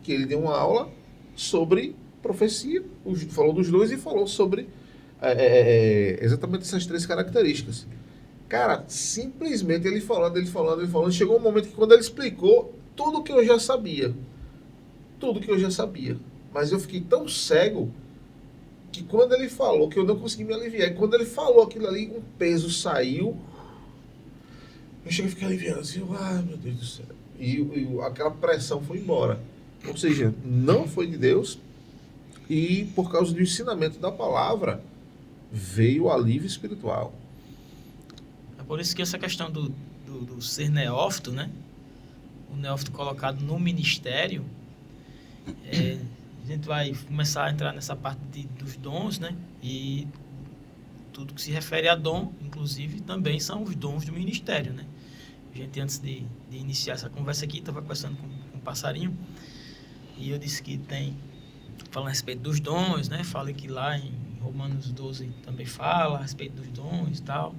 Que ele deu uma aula sobre profecia, falou dos dons e falou sobre exatamente essas 3 características. Cara, simplesmente ele falando, chegou um momento que quando ele explicou tudo que eu já sabia. tudo que eu já sabia. Mas eu fiquei tão cego que quando ele falou, que eu não consegui me aliviar. E quando ele falou aquilo ali, um peso saiu. Eu cheguei a ficar aliviado assim, meu Deus do céu. E aquela pressão foi embora. Ou seja, não foi de Deus. E por causa do ensinamento da palavra, veio o alívio espiritual. É por isso que essa questão do ser neófito, né? O neófito colocado no ministério, a gente vai começar a entrar nessa parte dos dons, né? E tudo que se refere a dom, inclusive, também são os dons do ministério, né? A gente, antes de iniciar essa conversa aqui, estava conversando com um passarinho, e eu disse que falando a respeito dos dons, né? Falei que lá em Romanos 12 também fala a respeito dos dons e tal.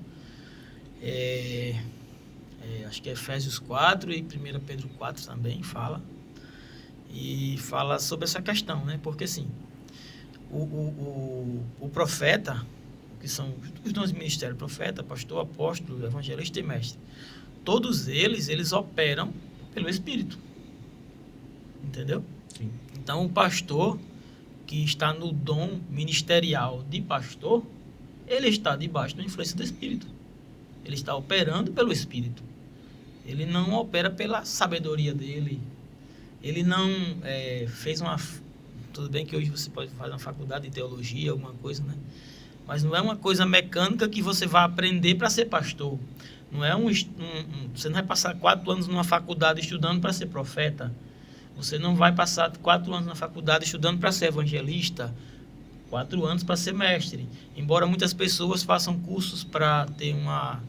Acho que é Efésios 4 e 1 Pedro 4 também fala. E fala sobre essa questão, né? Porque, assim, o profeta, que são os dons do ministério, profeta, pastor, apóstolo, evangelista e mestre, todos eles operam pelo Espírito. Entendeu? Sim. Então, o pastor que está no dom ministerial de pastor, ele está debaixo da influência do Espírito. Ele está operando pelo Espírito. Ele não opera pela sabedoria dele. Ele não fez uma... Tudo bem que hoje você pode fazer uma faculdade de teologia, alguma coisa, né? Mas não é uma coisa mecânica que você vai aprender para ser pastor. Não é você não vai passar 4 anos numa faculdade estudando para ser profeta. Você não vai passar 4 anos na faculdade estudando para ser evangelista, 4 anos para ser mestre. Embora muitas pessoas façam cursos para ter uma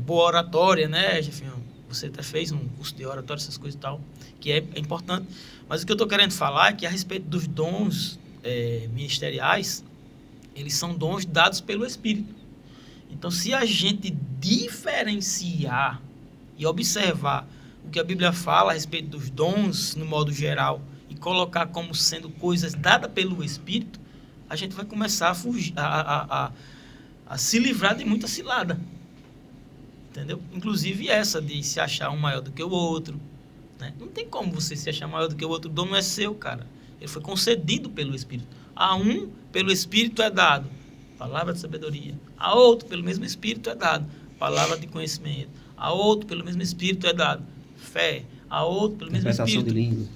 boa oratória, né, Jefinho? Você até fez um curso de oratória, essas coisas e tal, que é importante. Mas o que eu estou querendo falar é que, a respeito dos dons ministeriais, eles são dons dados pelo Espírito. Então, se a gente diferenciar e observar o que a Bíblia fala a respeito dos dons, no modo geral, e colocar como sendo coisas dadas pelo Espírito, a gente vai começar a fugir, a se livrar de muita cilada. Entendeu? Inclusive essa de se achar um maior do que o outro, né? Não tem como você se achar maior do que o outro. O dom não é seu, cara. Ele foi concedido pelo Espírito. A um, pelo Espírito é dado palavra de sabedoria. A outro, pelo mesmo Espírito é dado palavra de conhecimento. A outro, pelo mesmo Espírito é dado fé. A outro, pelo mesmo Espírito, de língua.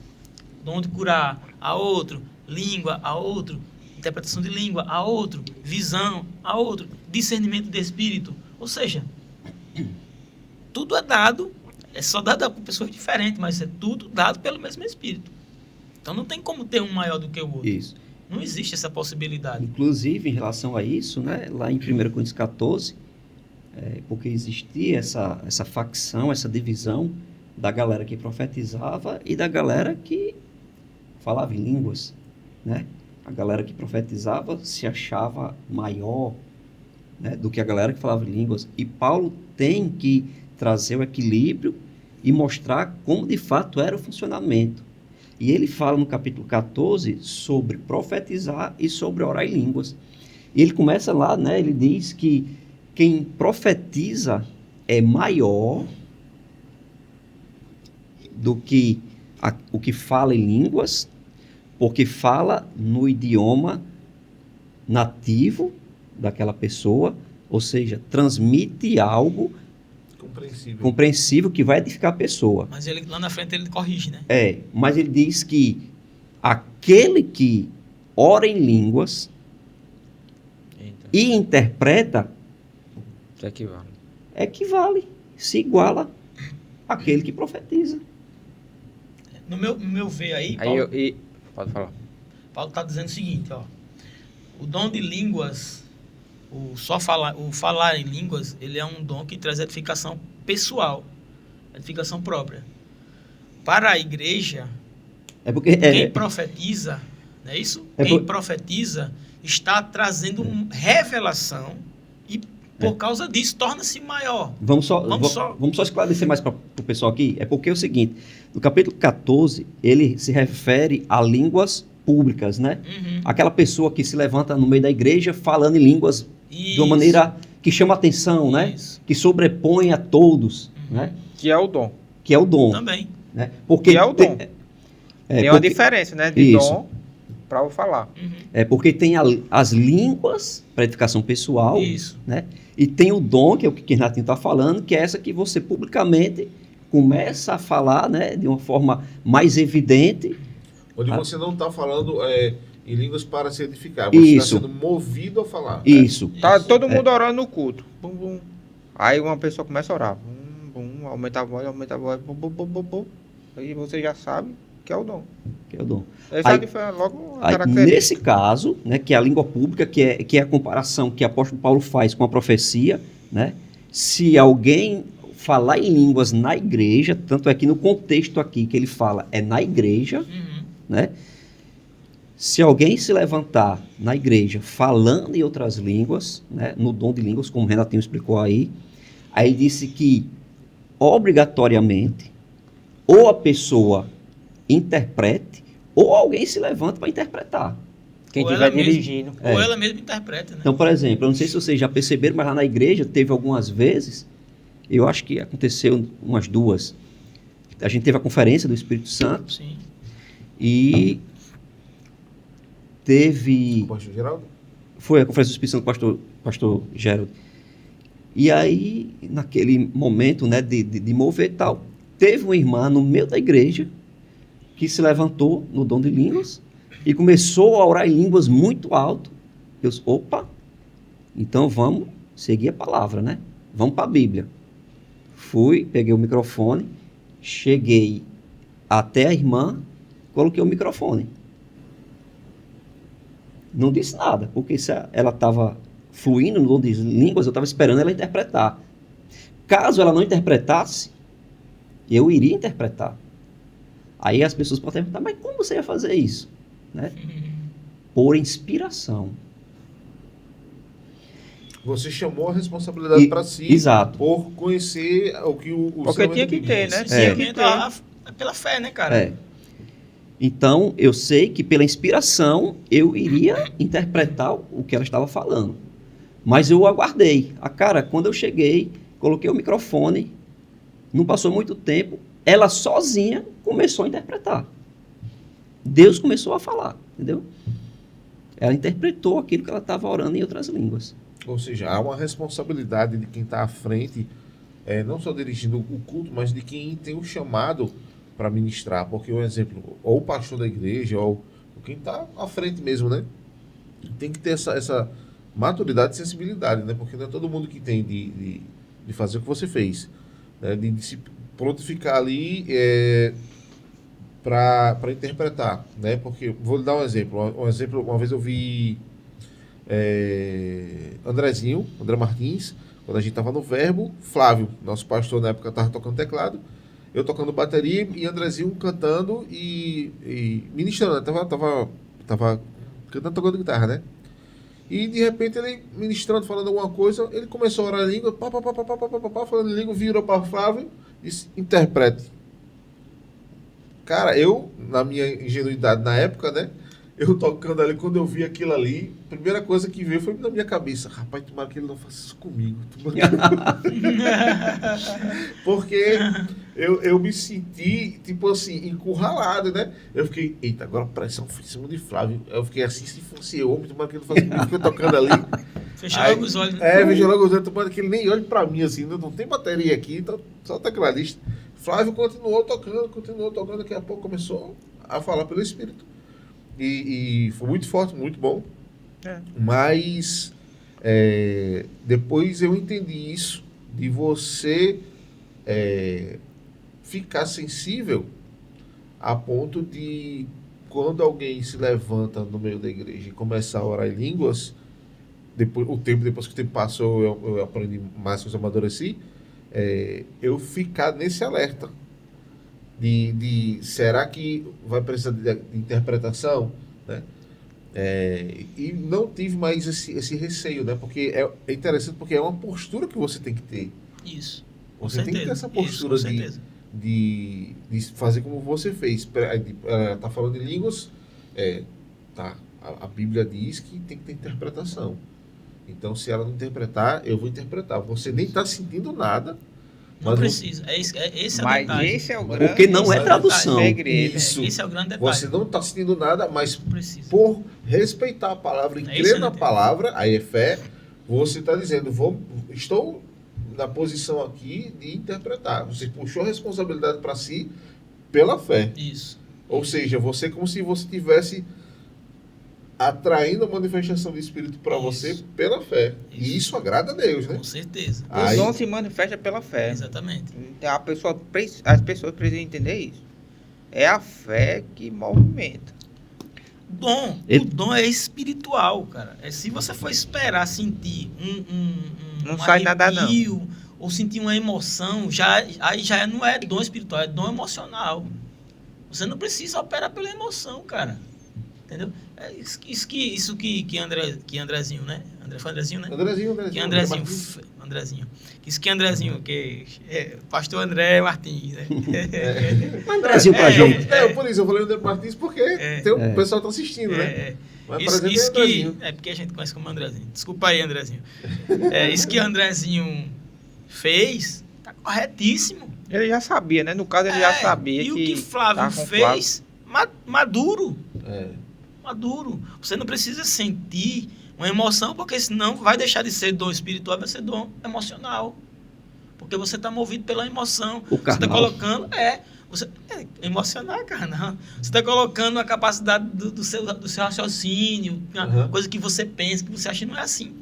dom de curar. A outro, língua. A outro, interpretação de língua. A outro, visão. A outro, discernimento de Espírito. Ou seja, tudo é dado, é só dado por pessoas diferentes, mas é tudo dado pelo mesmo Espírito. Então não tem como ter um maior do que o outro. Isso. Não existe essa possibilidade. Inclusive, em relação a isso, né, lá em 1 Coríntios 14, porque existia essa facção, essa divisão da galera que profetizava e da galera que falava em línguas, né? A galera que profetizava se achava maior, né, do que a galera que falava em línguas. E Paulo tem que trazer o equilíbrio e mostrar como de fato era o funcionamento. E ele fala no capítulo 14 sobre profetizar e sobre orar em línguas. E ele começa lá, né, ele diz que quem profetiza é maior do que o que fala em línguas, porque fala no idioma nativo daquela pessoa, ou seja, transmite algo compreensível que vai edificar a pessoa. Mas ele, lá na frente ele corrige, né? Mas ele diz que aquele que ora em línguas e interpreta equivale, se iguala àquele que profetiza. No meu ver aí, Paulo, pode falar. Paulo está dizendo o seguinte, ó, o dom de línguas, o falar em línguas, ele é um dom que traz edificação pessoal, edificação própria. Para a igreja, quem profetiza, não é isso? Quem profetiza está trazendo revelação e, por causa disso, torna-se maior. Vamos só esclarecer mais para o pessoal aqui. É porque é o seguinte, no capítulo 14, ele se refere a línguas públicas, né? Uhum. Aquela pessoa que se levanta no meio da igreja falando em línguas de uma maneira que chama atenção, né? Que sobrepõe a todos, né? Que é o dom. Que é o dom. Também. Né? Porque que é o dom. Tem uma diferença, né? De Isso. dom para o falar. É porque tem as línguas para edificação pessoal, Isso. né? E tem o dom, que é o que o Renatinho está falando, que é essa que você publicamente começa a falar, né? De uma forma mais evidente. Onde Ah. você não está falando em línguas para se edificar. Você está Isso. sendo movido a falar. Isso. Tá Isso. todo mundo orando no culto. Bum, bum. Aí uma pessoa começa a orar. Bum, bum, aumenta a voz, bum, bum, bum, bum, bum. Aí você já sabe que é o dom. Que é o dom. Essa Aí- é a diferença, logo a Aí, característica. nesse caso, né, que é a língua pública, que é a comparação que o apóstolo Paulo faz com a profecia, né? Se alguém falar em línguas na igreja, tanto é que no contexto aqui que ele fala é na igreja, Uhum. né? Se alguém se levantar na igreja falando em outras línguas, né, no dom de línguas, como o Renatinho explicou aí disse que obrigatoriamente ou a pessoa interprete ou alguém se levanta para interpretar. Quem Ou estiver ela mesma. dirigindo. Ou ela mesma interpreta, né? Então, por exemplo, eu não sei se vocês já perceberam, mas lá na igreja teve algumas vezes, eu acho que aconteceu umas duas, a gente teve a conferência do Espírito Santo Sim. e teve... Pastor Geraldo? Foi a conferência do Espírito Santo do pastor Gerald. E aí, naquele momento, né, de mover e tal, teve uma irmã no meio da igreja que se levantou no dom de línguas e começou a orar em línguas muito alto. Eu disse, opa, então vamos seguir a palavra, né? Vamos para a Bíblia. Fui, peguei o microfone, cheguei até a irmã, coloquei o microfone. Não disse nada, porque se ela estava fluindo no dom de línguas, eu estava esperando ela interpretar. Caso ela não interpretasse, eu iria interpretar. Aí as pessoas podem perguntar, mas como você ia fazer isso? Né? Por inspiração. Você chamou a responsabilidade para si Exato. por conhecer o que o Porque seu tinha que ter, né? Esse Tinha que ensinamento ter. é pela fé, né, cara? É. Então, eu sei que pela inspiração eu iria interpretar o que ela estava falando. Mas eu aguardei. Quando eu cheguei, coloquei o microfone, não passou muito tempo, ela sozinha começou a interpretar. Deus começou a falar, entendeu? Ela interpretou aquilo que ela estava orando em outras línguas. Ou seja, há uma responsabilidade de quem está à frente, não só dirigindo o culto, mas de quem tem o chamado para ministrar. Porque, um exemplo, ou o pastor da igreja, ou quem está à frente mesmo, né? Tem que ter essa maturidade e sensibilidade, né? Porque não é todo mundo que tem de fazer o que você fez, né? De se prontificar ali para interpretar, né? Porque, vou lhe dar um exemplo. Uma vez eu vi André Martins, quando a gente estava no Verbo, Flávio, nosso pastor na época, estava tocando teclado, eu tocando bateria e Andrezinho cantando e ministrando, né? Tava cantando, tocando guitarra, né? E de repente ele ministrando, falando alguma coisa, ele começou a orar em língua, falando em língua, virou para Flávio e disse, interprete. Cara, eu, na minha ingenuidade na época, né? Eu tocando ali, quando eu vi aquilo ali, a primeira coisa que veio foi na minha cabeça. Rapaz, tomara que ele não faça isso comigo. Porque eu me senti, tipo assim, encurralado, né? Eu fiquei, eita, agora pressão foi em cima de Flávio. Eu fiquei assim, se fosse eu, tomara que ele não faça comigo, fiquei tocando ali. Fechar logo os olhos, né? Veja logo os olhos, tomara que ele nem olhe pra mim, assim, não tem bateria aqui, então só tecladista. Flávio continuou tocando, daqui a pouco começou a falar pelo Espírito. E foi muito forte, muito bom. Mas depois eu entendi isso, de você ficar sensível a ponto de, quando alguém se levanta no meio da igreja e começa a orar em línguas, depois que o tempo passou, eu aprendi mais, que eu amadureci, eu ficar nesse alerta. Será que vai precisar de interpretação, né? E não tive mais esse receio, né? Porque é interessante, porque é uma postura que você tem que ter. Isso. Você tem que ter essa postura de fazer como você fez. Tá falando em línguas, a Bíblia diz que tem que ter interpretação. Então, se ela não interpretar, eu vou interpretar. Você nem está sentindo nada, Não Mas precisa. Esse é o Mas detalhe. esse é o grande Porque não é Esse tradução. segredo. Isso. Esse é o grande detalhe. Você não está sentindo nada, mas Não precisa. por respeitar a palavra e É crer isso, na né? palavra, aí é fé, você está dizendo, estou na posição aqui de interpretar. Você puxou a responsabilidade para si pela fé. Isso. Ou seja, você é como se você tivesse atraindo a manifestação do Espírito para Isso. você pela fé. E Isso. isso agrada a Deus, né? Com certeza. O Aí- dom se manifesta pela fé. Exatamente. Então, as pessoas precisam entender isso. É a fé que movimenta. O dom é espiritual, cara. Se você for esperar sentir Não um sai nada, não. arrepio, ou sentir uma emoção, aí já não é dom espiritual, é dom emocional. Você não precisa operar pela emoção, cara. Entendeu? É isso que Andrezinho, né? Foi Andrezinho, né? Que Andrezinho. Isso que Andrezinho, que é pastor André Martins, né? Andrezinho pra gente. Por isso eu falei André Martins, porque o pessoal está assistindo, né? Mas, por exemplo, Isso Andrezinho. que... É porque a gente conhece como Andrezinho. Desculpa aí, Andrezinho. Isso que Andrezinho fez, tá corretíssimo. Ele já sabia, né? No caso, ele já sabia e que... o que Flávio tava com fez, maduro. É. Maduro. Você não precisa sentir uma emoção, porque senão vai deixar de ser dom espiritual, vai ser dom emocional. Porque você está movido pela emoção. O Você está carnal. colocando... emocional, carnal. Você está colocando a capacidade do seu raciocínio, uma Uhum. coisa que você pensa, que você acha que não é assim.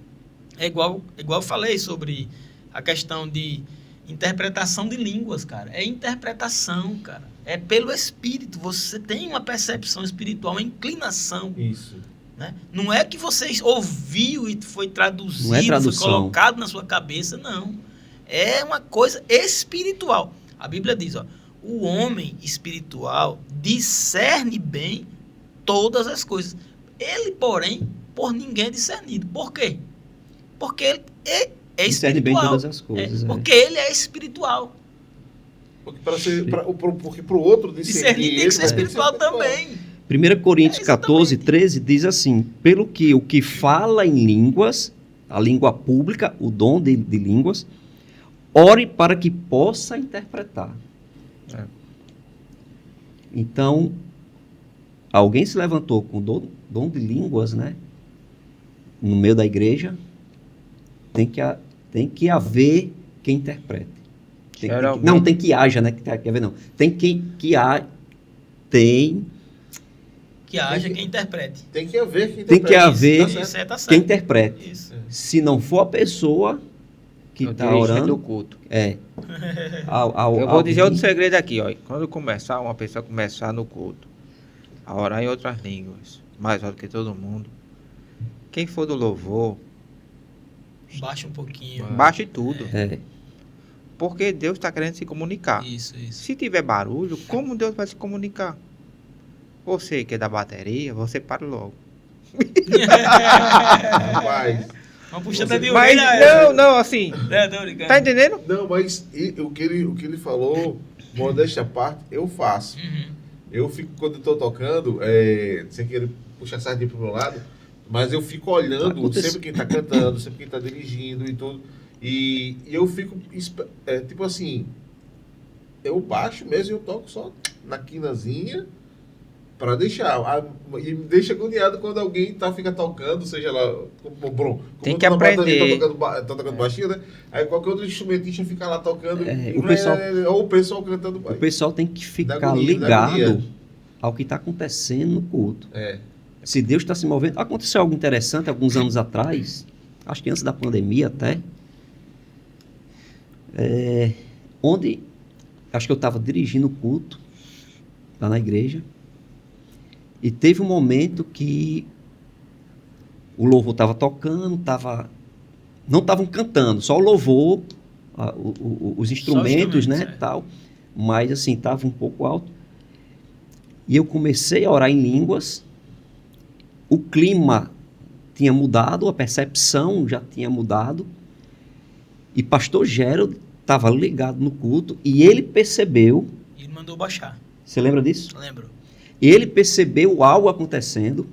É igual eu falei sobre a questão de interpretação de línguas, cara. É interpretação, cara. É pelo Espírito. Você tem uma percepção espiritual, uma inclinação. Isso. Né? Não é que você ouviu e foi traduzido, Não é foi tradução. colocado na sua cabeça, não. É uma coisa espiritual. A Bíblia diz, ó, o homem espiritual discerne bem todas as coisas. Ele, porém, por ninguém é discernido. Por quê? Porque ele é Discerne bem espiritual. todas as coisas. Porque ele é espiritual. Porque para o outro Discernir tem que ser espiritual também. 1 Coríntios É, 14, exatamente. 13 diz assim: pelo que o que fala em línguas, a língua pública, o dom de línguas, ore para que possa interpretar. É. Então, alguém se levantou com dom de línguas, né? No meio da igreja, tem que haver quem interprete. Tem que haja, né? Quer ver, não. Tem que haja quem interprete. Tem que haver quem Tem que haver Isso tá certo. quem interprete. Isso. Se não for a pessoa que O está dirigente do orando, culto. eu Eu vou dizer outro segredo aqui, ó. Quando uma pessoa começar no culto a orar em outras línguas, mais alto que todo mundo, quem for do louvor, Baixa um pouquinho. baixe tudo. É, Porque Deus está querendo se comunicar. Isso. Se tiver barulho, como Deus vai se comunicar? Você que é da bateria, você para logo. Rapaz. Vamos puxar até de Mas não, assim, Tô brincando. tá entendendo? Não, mas o que ele falou, modéstia à parte, eu faço. Uhum. Eu fico, quando eu tô tocando, sem querer puxar sardinha pro meu lado, mas eu fico olhando Acontece. sempre quem tá cantando, sempre quem tá dirigindo e tudo. E eu fico, tipo assim, eu baixo mesmo e eu toco só na quinazinha pra deixar. E me deixa agoniado quando alguém fica tocando, seja lá, como Tem eu que tô na aprender. bateria, tá tocando baixinho, né? Aí qualquer outro instrumentista fica lá tocando, o ou o pessoal cantando. o pessoal tem que ficar Dá agonia, dá ligado agonia. ao que está acontecendo no culto. É. Se Deus está se movendo. Aconteceu algo interessante alguns anos atrás, acho que antes da pandemia até, onde acho que eu estava dirigindo o culto lá na igreja e teve um momento que o louvor estava tocando, não estavam cantando, só o louvor, os instrumentos, né, instrumentos, tal, mas assim, estava um pouco alto. E eu comecei a orar em línguas, o clima tinha mudado, a percepção já tinha mudado, e pastor Gerald estava ligado no culto, e ele percebeu, E ele mandou baixar. você lembra disso? Lembro. Ele percebeu algo acontecendo,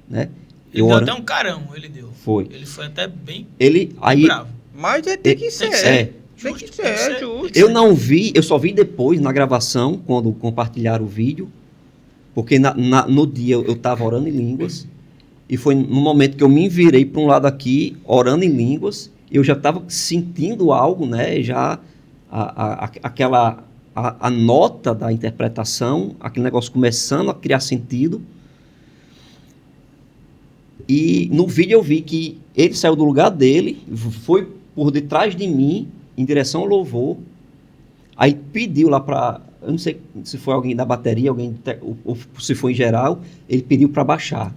né? Ele deu até um carão, ele deu. Foi. Ele foi até bem Aí, bravo. Mas tem que ser. ser. Tem que Justo, ser, justo. Eu não vi, eu só vi depois na gravação, quando compartilharam o vídeo, porque no dia eu estava orando em línguas, e foi no momento que eu me virei para um lado aqui, orando em línguas, eu já estava sentindo algo, né? Já a nota da interpretação, aquele negócio começando a criar sentido. E no vídeo eu vi que ele saiu do lugar dele, foi por detrás de mim, em direção ao louvor, aí pediu lá para, eu não sei se foi alguém da bateria, ou se foi em geral, ele pediu para baixar.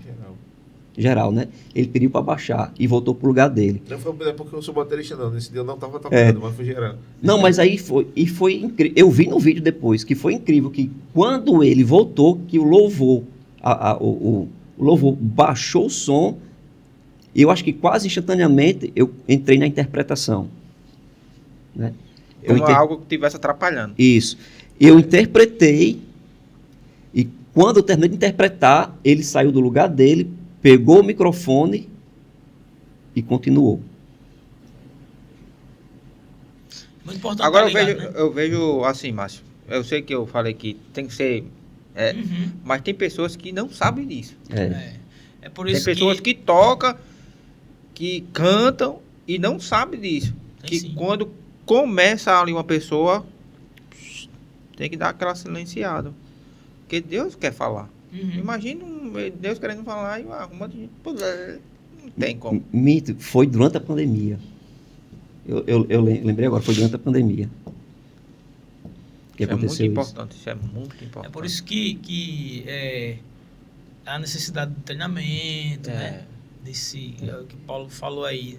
Geral, né? Ele pediu para baixar e voltou pro lugar dele. Não foi porque eu sou baterista, não. Nesse dia eu não estava tocando, mas foi geral. Não, mas aí foi incrível. Eu vi no vídeo depois que foi incrível que quando ele voltou, que o louvor, o louvor baixou o som, eu acho que quase instantaneamente eu entrei na interpretação. Né? Como algo que estivesse atrapalhando. Isso. Eu interpretei e quando eu terminei de interpretar, ele saiu do lugar dele, pegou o microfone e continuou. Muito importante. Agora tá ligado, eu vejo assim, Márcio. Eu sei que eu falei que tem que ser. Mas tem pessoas que não sabem disso. É por isso tem pessoas que tocam, que cantam e não sabem disso. Tem Que sim. quando começa ali uma pessoa, tem que dar aquela silenciada. Porque Deus quer falar. Imagina Deus querendo falar e uma de gente puder. Não tem como. Mito, foi durante a pandemia. Eu lembrei agora, foi durante a pandemia. Que Isso é muito aconteceu isso. importante. Isso é muito importante. É por isso que a necessidade de treinamento, né? Desse, o que Paulo falou aí,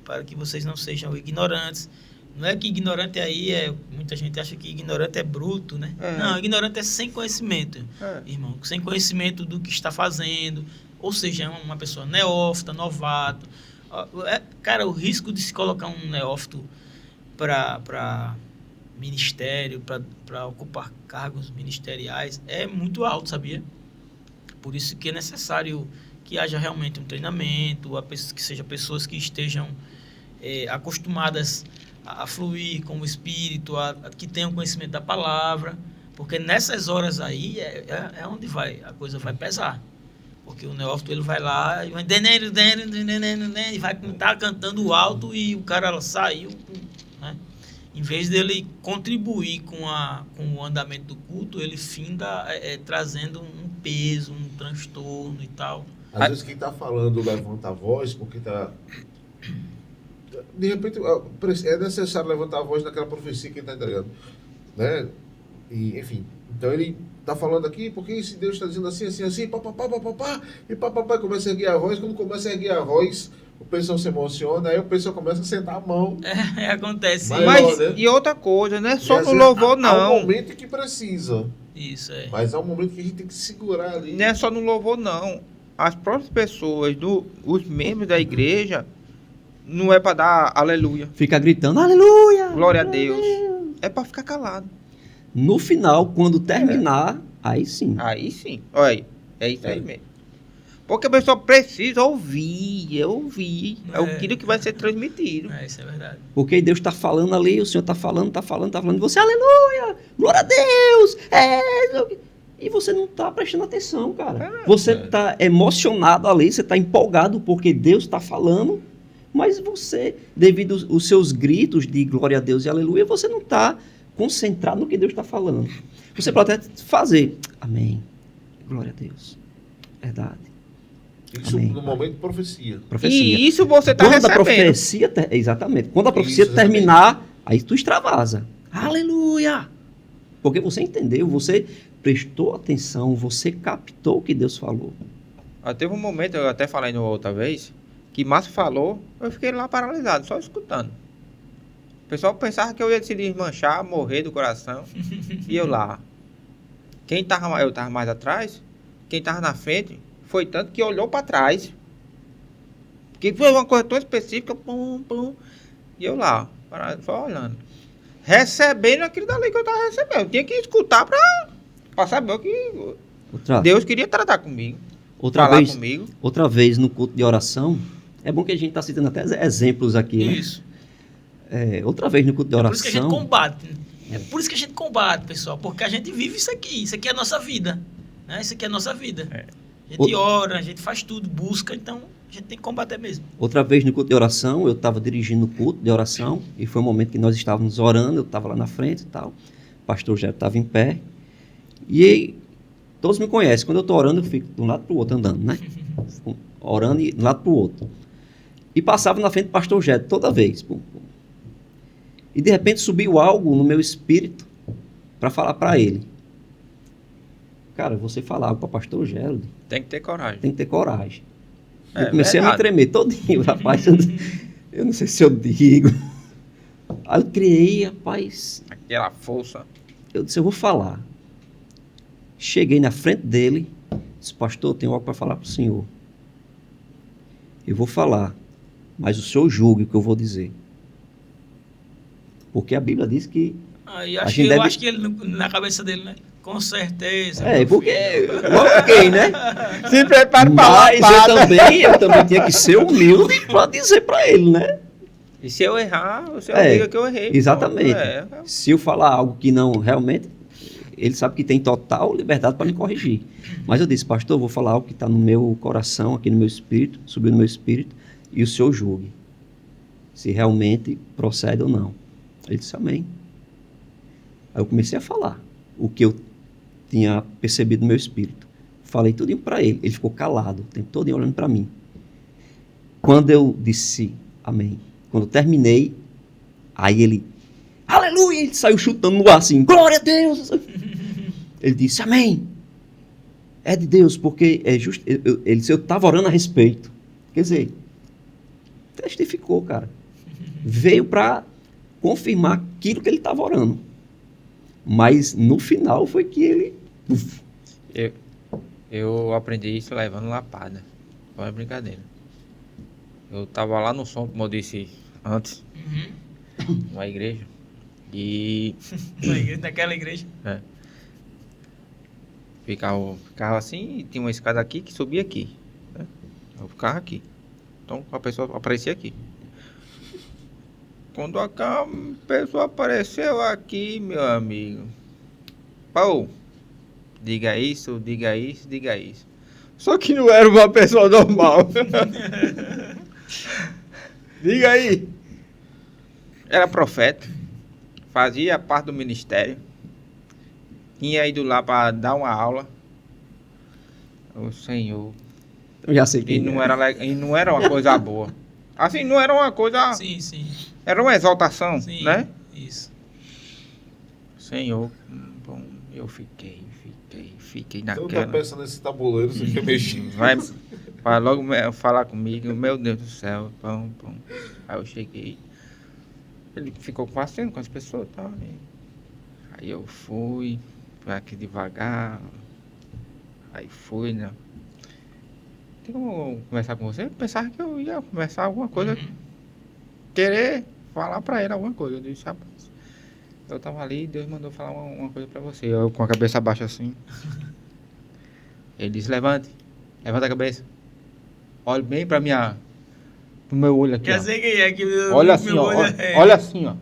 para que vocês não sejam ignorantes. Não é que ignorante aí muita gente acha que ignorante é bruto, né? Não, ignorante é sem conhecimento, irmão. Sem conhecimento do que está fazendo. Ou seja, é uma pessoa neófita, novato. Cara, o risco de se colocar um neófito para ministério, para ocupar cargos ministeriais, é muito alto, sabia? Por isso que é necessário que haja realmente um treinamento, que sejam pessoas que estejam acostumadas a fluir com o Espírito, que tenham conhecimento da palavra, porque nessas horas aí é onde a coisa vai pesar. Porque o neófito ele vai lá e vai estar cantando alto e o cara saiu, né? Em vez dele contribuir com o andamento do culto, ele finda trazendo um peso, um transtorno e tal. Às vezes quem está falando levanta a voz, porque está... De repente, é necessário levantar a voz daquela profecia que ele está entregando. Né? E, enfim, então ele está falando aqui, porque esse Deus está dizendo assim, papapá, e papapá começa a erguer a voz. Quando começa a erguer a voz, o pessoal se emociona, aí o pessoal começa a sentar a mão. Acontece. Mas, né? e outra coisa, não é só E, no louvor, Há não. um momento que precisa. Isso, Mas há um momento que a gente tem que segurar ali. Não é só no louvor, não. As próprias pessoas, os membros da igreja, não é para dar aleluia, Fica gritando, aleluia! glória a Deus. É para ficar calado. No final, quando terminar, aí sim. Aí sim. Olha aí. É isso aí mesmo. Porque a pessoa precisa ouvir. É aquilo que vai ser transmitido. Isso é verdade. Porque Deus está falando ali, o Senhor está falando, e você, aleluia! Glória a Deus! E você não está prestando atenção, cara. Você está emocionado ali, você está empolgado porque Deus está falando, mas você, devido aos seus gritos de glória a Deus e aleluia, você não está concentrado no que Deus está falando. Você pode até fazer, amém, glória a Deus, verdade. Isso Amém. no momento de profecia. E isso você está Quando recebendo. a profecia, exatamente, quando a profecia Isso, terminar, aí tu extravasa, aleluia, porque você entendeu, você prestou atenção, você captou o que Deus falou. Teve um momento, eu até falei outra vez, que Márcio falou, eu fiquei lá paralisado, só escutando. O pessoal pensava que eu ia se desmanchar, morrer do coração. E eu lá. Eu estava mais atrás, quem estava na frente, foi tanto que olhou para trás. Porque foi uma coisa tão específica, e eu lá, só olhando. Recebendo aquilo dali que eu estava recebendo. Eu tinha que escutar para saber o que Deus queria tratar comigo. Outra vez no culto de oração, é bom que a gente está citando até exemplos aqui, né? Isso. Outra vez no culto de É por isso que a gente oração. combate. É por isso que a gente combate, pessoal. Porque a gente vive isso aqui. Isso aqui é a nossa vida. Né? Isso aqui é a nossa vida. A gente ora, a gente faz tudo, busca. Então, a gente tem que combater mesmo. Outra vez no culto de oração, eu estava dirigindo o culto de oração, e foi um momento que nós estávamos orando, eu estava lá na frente e tal, o pastor já estava em pé, e aí, todos me conhecem, quando eu estou orando, eu fico de um lado para o outro andando, né? Orando e de um lado para o outro. E passava na frente do pastor Jé, toda vez. Pum, pum. E de repente subiu algo no meu espírito para falar para ele. Cara, você falar algo para o pastor Gerald, Tem que ter coragem. tem que ter coragem. É Eu comecei a me verdade. tremer todinho, rapaz. Eu não sei se eu digo. Aí eu criei, rapaz. Aquela força. Eu disse, eu vou falar. Cheguei na frente dele, disse, pastor, tenho algo para falar para o senhor. Eu vou falar, mas o senhor julgue o que eu vou dizer. Porque a Bíblia diz que... Aí A acho gente que, eu deve- acho que ele, na cabeça dele, né? Com certeza. É, meu porque filho. eu fiquei, né? Se prepare Mas eu também tinha que ser humilde para dizer para ele, né? E se eu errar, você É, diga que eu errei. exatamente. É. Se eu falar algo que não realmente, ele sabe que tem total liberdade para me corrigir. Mas eu disse, pastor, eu vou falar algo que está no meu coração, aqui no meu espírito, subiu no meu espírito, e o senhor julgue se realmente procede ou não. Ele disse, amém. Aí eu comecei a falar o que eu tinha percebido no meu espírito. Falei tudinho para ele. Ele ficou calado, o tempo todo olhando para mim. Quando eu disse amém, quando eu terminei, aí ele, aleluia, ele saiu chutando no ar assim, glória a Deus. Ele disse, amém. É de Deus, porque é justo. Ele disse, eu estava orando a respeito. Quer dizer, testificou, cara. Veio para confirmar aquilo que ele estava orando. Mas no final foi que ele... Eu aprendi isso levando lapada. Não é brincadeira. Eu tava lá no som, como eu disse antes, numa igreja. E Naquela igreja. ficava assim, e tinha uma escada aqui que subia aqui. Né? Eu ficava aqui. Então a pessoa aparecia aqui. Quando a pessoa apareceu aqui, meu amigo. Pô, diga isso, diga isso, diga isso. Só que não era uma pessoa normal. Diga aí. Era profeta. Fazia parte do ministério. Tinha ido lá para dar uma aula. O Senhor. Eu já sei E quem não é. era uma coisa boa. Assim, não era uma coisa... Sim, sim. Era uma exaltação, Sim. né? Isso. Senhor, bom, eu fiquei Você não tá naquela. pensando nesse tabuleiro, você quer mexer. Vai logo falar comigo, meu Deus do céu, pão. Aí eu cheguei. Ele ficou passeando com as pessoas e tal. Aí eu fui aqui devagar. Aí fui, né? Tem como eu conversar com você? Eu pensava que eu ia conversar alguma coisa. Querer falar pra ele alguma coisa. Eu disse, rapaz, eu tava ali e Deus mandou falar uma coisa pra você. Eu com a cabeça baixa assim. Ele disse, levanta a cabeça. Olhe bem pro meu olho aqui, Já ó. sei quem é que Olha assim, ó. Olha assim, ó.